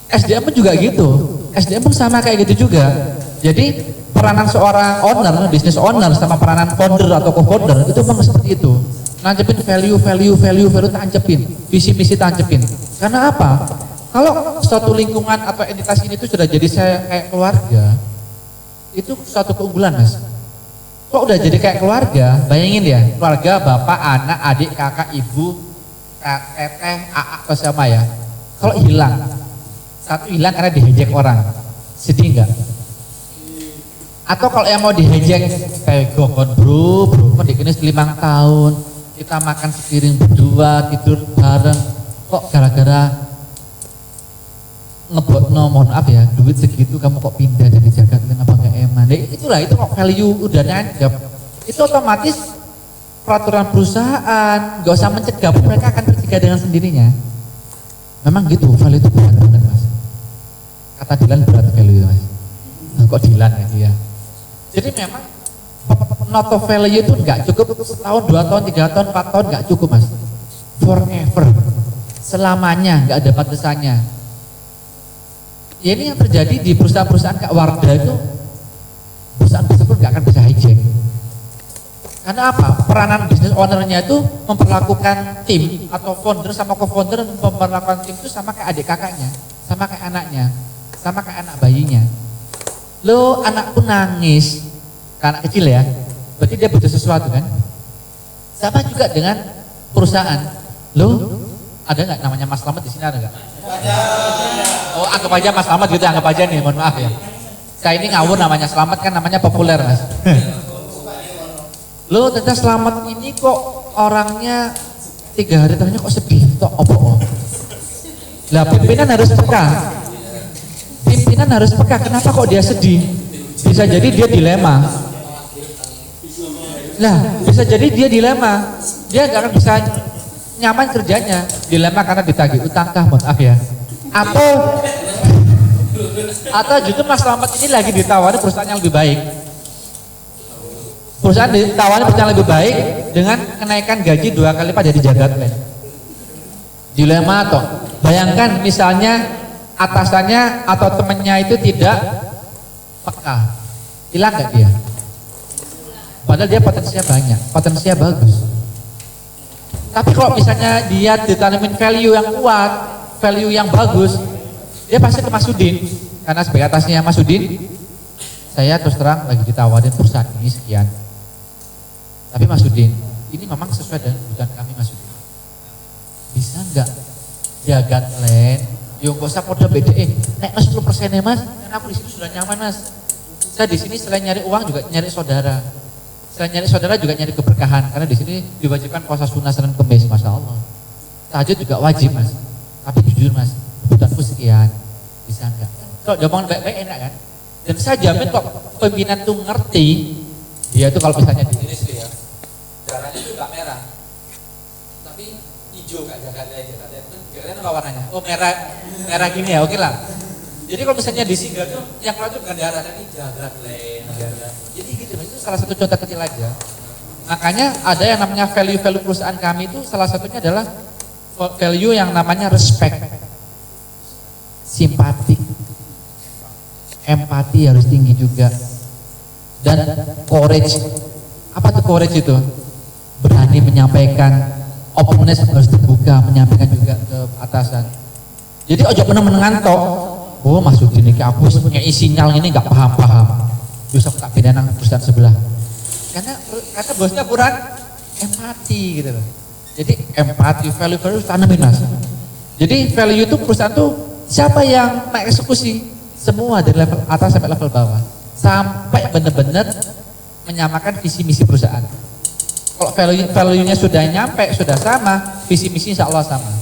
SDM pun juga gitu. SDM pun sama kayak gitu juga. Jadi peranan seorang owner, business owner sama peranan founder atau co-founder itu memang seperti itu. Nancepin value tancepin, visi misi tancepin. Karena apa? Kalau suatu lingkungan atau entitas ini tuh sudah jadi saya kayak keluarga, itu suatu keunggulan mas. Kok udah jadi kayak keluarga, bayangin ya, keluarga bapak, anak, adik, kakak, ibu, teteh, aak, atau sama ya. Kalau hilang, satu hilang karena dihejek orang, sedih nggak? Atau kalau yang mau dihejek, kayak gokon bro, kan dikini 5 tahun, kita makan sepiring berdua, tidur bareng, kok gara-gara mohon maaf ya, duit segitu kamu kok pindah dari Jakarta, kenapa nggak eman? Nah, itulah, itu kok value udah nanjap, itu otomatis peraturan perusahaan nggak usah mencegah, mereka akan tercegah dengan sendirinya. Memang gitu, value itu berat banget mas. Kata Dilan berat value itu mas. Nah, kok Dilan ya? Jadi memang not of value itu nggak cukup setahun, 2 tahun, 3 tahun, 4 tahun nggak cukup mas. Forever, selamanya nggak ada batasannya. Ya ini yang terjadi di perusahaan-perusahaan kayak Wardah itu, perusahaan tersebut nggak akan bisa hijack. Karena apa? Peranan bisnis ownernya itu memperlakukan tim atau founder sama co-founder memperlakukan tim itu sama kayak adik kakaknya, sama kayak anaknya, sama kayak anak bayinya. Lo anakku nangis, anak kecil ya, berarti dia butuh sesuatu kan? Sama juga dengan perusahaan. Lo ada nggak namanya Mas Slamet di sini, ada nggak? Oh anggap aja Mas Slamet gitu, anggap aja nih, mohon maaf ya. Saya ini ngawur, namanya Slamet kan namanya populer mas. Lo ternyata Slamet ini kok orangnya 3 hari terakhir kok sedih, kok opo. Lah pimpinan harus peka. Pimpinan harus peka, kenapa kok dia sedih? Bisa jadi dia dilema. Nah, bisa jadi dia dilema. Dia gak akan bisa nyaman kerjanya. Dilema karena ditagih utang kah, mohon maaf ya. Atau justru Mas Slamet ini lagi ditawari perusahaan yang lebih baik. Perusahaan ditawari perusahaan yang lebih baik dengan kenaikan gaji 2 kali lipat dari Jagatland. Dilema toh. Bayangkan misalnya atasannya atau temennya itu tidak peka, hilang gak dia? Padahal dia potensinya banyak, potensinya bagus. Tapi kalau misalnya dia ditanamin value yang kuat, value yang bagus, dia pasti ke Mas Udin. Karena sebagai atasnya Mas Udin, saya terus terang lagi ditawarin perusahaan ini sekian. Tapi Mas Udin, ini memang sesuai dengan kebutuhan kami Mas Udin. Bisa nggak Jagatland? Yo nggak usah kode BDE, naik 10% ya mas, karena aku di sini sudah nyaman mas. Saya di sini selain nyari uang juga nyari saudara. Selain nyari saudara juga nyari keberkahan, karena di sini diwajibkan puasa sunnah Senin Kemis, masya Allah. Tahajud juga wajib mas, tapi jujur mas, kebutuhanku sekian, bisa enggak? Kalau jawaban baik-baik enak kan? Dan saya jamin kok pimpinan tuh ngerti, dia tuh kalau misalnya di sini sih ya, darahnya tuh gak merah, tapi hijau kak jakarta apa warnanya? Oh merah gini ya, oke lah. Jadi kalau misalnya di singgah tuh yang keluar tuh bukan darah, tapi jagat lain. Jadi gitu, itu salah satu contoh kecil aja. Makanya ada yang namanya value-value perusahaan kami itu salah satunya adalah value yang namanya respect, simpatik, empati harus tinggi juga, dan courage. Apa tuh courage itu? Berani menyampaikan, openness harus terbuka, menyampaikan juga ke atasan. Jadi ojo meneng-menengan tok. Oh masuk gini ke aku ngei sinyal ini nggak paham-paham. Bisa tak pidana perusahaan sebelah. Karena bosnya kurang empati gitu loh. Jadi empati, value tanamin mas. Jadi value itu perusahaan tuh siapa yang mengeksekusi semua dari level atas sampai level bawah, sampai benar-benar menyamakan visi misi perusahaan. Kalau value-nya sudah nyampe, sudah sama, visi misi insya Allah sama.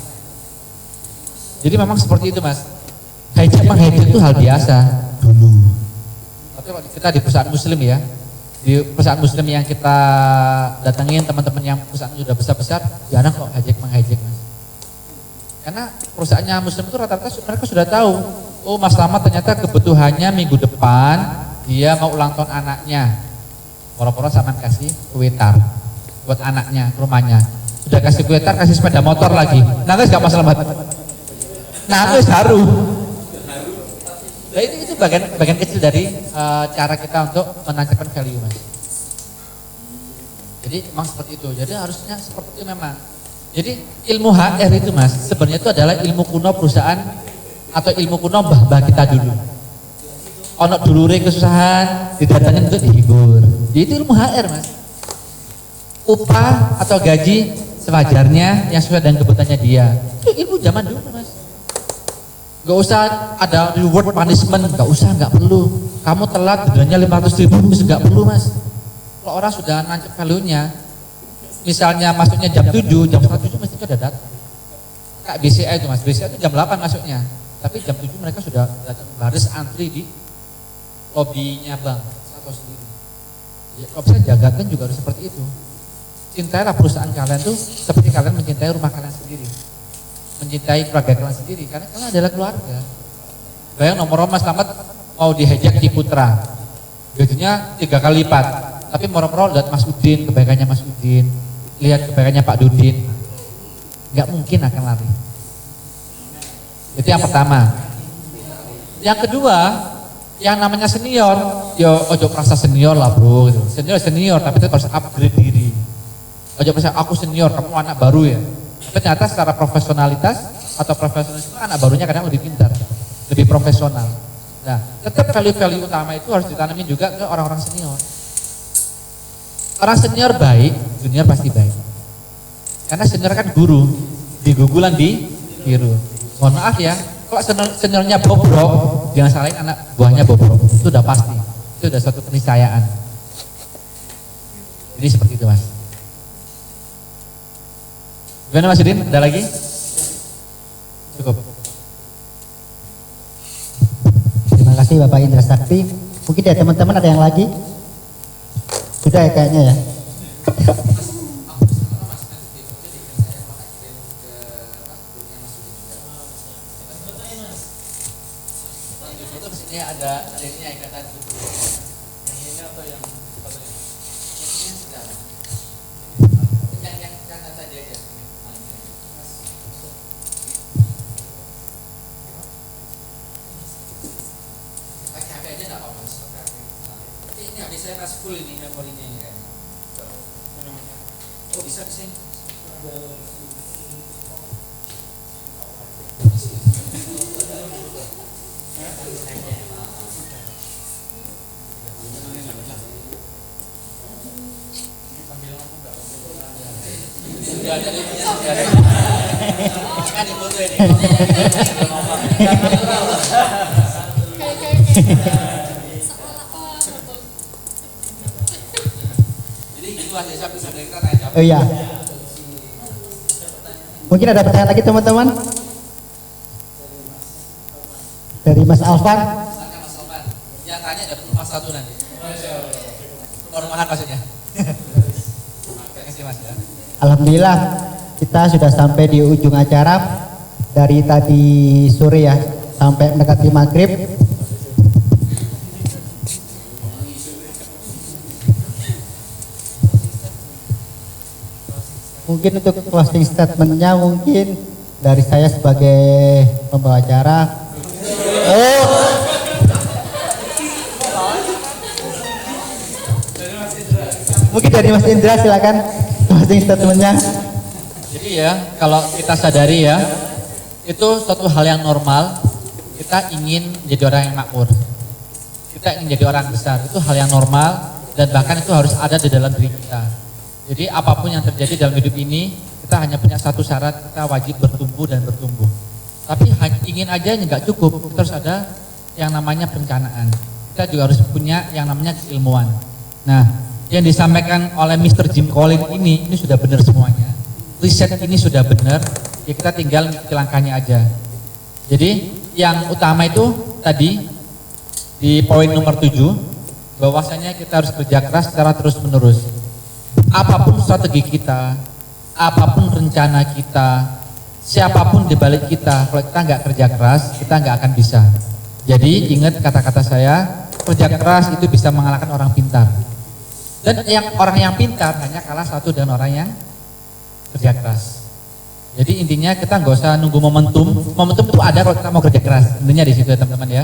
Jadi memang seperti itu mas. Hijack itu hal biasa dulu. Tapi kalau kita di perusahaan muslim ya, di perusahaan muslim yang kita datangin teman-teman yang perusahaan sudah besar-besar, jarang kok hijack mas. Karena perusahaannya muslim itu rata-rata mereka sudah tahu, oh Mas Slamet ternyata kebutuhannya minggu depan dia mau ulang tahun anaknya, poro-poro sama kasih kue tar buat anaknya ke rumahnya, sudah kasih kue tar, kasih sepeda motor lagi, nangis gak Mas Slamet? Nangis haru. Nah, itu bagian kecil dari cara kita untuk menancapkan value mas. Jadi memang seperti itu. Jadi harusnya seperti itu memang. Jadi ilmu HR itu mas, sebenarnya itu adalah ilmu kuno perusahaan atau ilmu kuno mbah kita dulu. Ono dulure kesusahan, didatangin untuk dihibur. Jadi itu ilmu HR mas. Upah atau gaji sewajarnya yang sesuai dengan kebutuhannya dia. Itu ilmu zaman dulu mas. Gak usah ada reward punishment, gak usah, gak perlu. Kamu telat dendanya 500.000, gak perlu mas. Kalau orang sudah nancap value-nya, misalnya masuknya jam 7, jam 7 mesti udah datang. Kayak BCA itu mas, BCA itu jam 8 masuknya. Tapi jam 7 mereka sudah datang baris antri di lobbynya bank atau sendiri. Ya, kalau bisa jagakan juga harus seperti itu. Cintailah perusahaan kalian tuh seperti kalian mencintai rumah kalian sendiri. Mencintai keluarga kalian sendiri, karena kalian adalah keluarga. Bayang nomor Mas Slamet mau dihijack Ciputra, gajinya 3 kali lipat, tapi moro-moro lihat Mas Udin, kebaikannya Mas Udin, lihat kebaikannya Pak Dudin, nggak mungkin akan lari. Itu yang pertama. Yang kedua, yang namanya senior, yo ojo merasa senior lah bro, gitu. Senior, tapi tetap harus upgrade diri. Ojo merasa aku senior, kamu anak baru ya. Ternyata secara profesionalitas atau profesionalisme anak barunya kadang lebih pintar, lebih profesional. Nah, tetap value-value utama itu harus ditanamin juga ke orang-orang senior. Orang senior baik, junior pasti baik. Karena senior kan guru, digugulan di biru. Mohon maaf ya, kalau seniornya bobrok, jangan salahin anak buahnya bobrok. Itu udah pasti, itu udah suatu keniscayaan. Jadi seperti itu mas. Gimana Mas Udin? Ada lagi? Cukup. Terima kasih Bapak Indra Sakti. Mungkin ya teman-teman ada yang lagi? Sudah ya kayaknya ya. Ini ada ini ikatan yang ini atau yang tadi aja. Pakai HP aja enggak apa-apa. Ini habis saya pas full ini memorinya ini kayaknya. Oh bisa sih. Oh iya. Mungkin ada pertanyaan lagi teman-teman? Dari Mas Alfan. Yang tanya ada rumah satu nanti. Perumahan maksudnya. Terima kasih Mas ya. Alhamdulillah kita sudah sampai di ujung acara. Dari tadi sore ya sampai mendekati maghrib. Mungkin untuk closing statementnya mungkin dari saya sebagai pembawa acara. Oh. Mungkin dari Mas Indra silakan closing statementnya. Jadi ya kalau kita sadari ya itu suatu hal yang normal. Kita ingin jadi orang yang makmur. Kita ingin jadi orang besar. Itu hal yang normal dan bahkan itu harus ada di dalam diri kita. Jadi apapun yang terjadi dalam hidup ini, kita hanya punya satu syarat, kita wajib bertumbuh dan bertumbuh. Tapi ingin aja nggak cukup, kita harus ada yang namanya perencanaan. Kita juga harus punya yang namanya keilmuan. Nah, yang disampaikan oleh Mr. Jim Collins ini sudah benar semuanya. Riset ini sudah benar, ya kita tinggal ngikuti langkahnya aja. Jadi yang utama itu tadi di poin nomor 7, bahwasanya kita harus kerja keras secara terus menerus. Apapun strategi kita, apapun rencana kita, siapapun di balik kita, kalau kita nggak kerja keras, kita nggak akan bisa. Jadi ingat kata-kata saya, kerja keras itu bisa mengalahkan orang pintar. Dan orang yang pintar hanya kalah satu dengan orang yang kerja keras. Jadi intinya kita nggak usah nunggu momentum. Momentum itu ada kalau kita mau kerja keras. Intinya di situ ya teman-teman ya.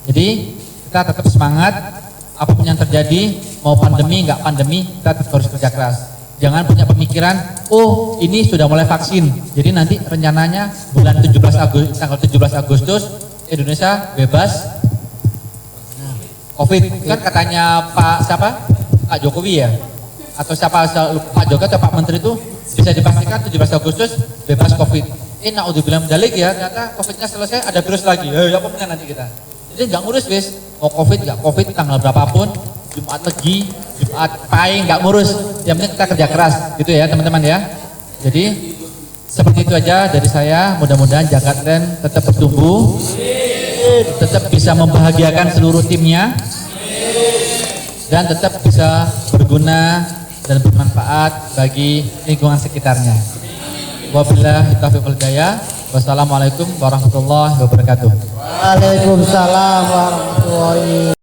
Jadi kita tetap semangat. Apapun yang terjadi, mau pandemi nggak pandemi, kita tetap harus kerja keras. Jangan punya pemikiran, oh ini sudah mulai vaksin, jadi nanti rencananya bulan 17 Agustus Indonesia bebas COVID. Kan katanya Pak Jokowi ya, atau Pak Jokowi atau Pak Menteri itu bisa dipastikan 17 Agustus bebas COVID. Naudzubillah min dzalik ya, ternyata COVID-nya selesai, ada virus lagi. Ya apa nanti kita? Jadi nggak ngurus wis, mau COVID nggak COVID tanggal berapapun, Jumat Legi, Jumat Pahing nggak ngurus, yang penting kita kerja keras, gitu ya teman-teman ya. Jadi seperti itu aja dari saya, mudah-mudahan Jakarta tetap bertumbuh, tetap bisa membahagiakan seluruh timnya, dan tetap bisa berguna dan bermanfaat bagi lingkungan sekitarnya. Wabillahi taufiq wal hidayah. Wassalamualaikum warahmatullahi wabarakatuh. Waalaikumsalam warahmatullahi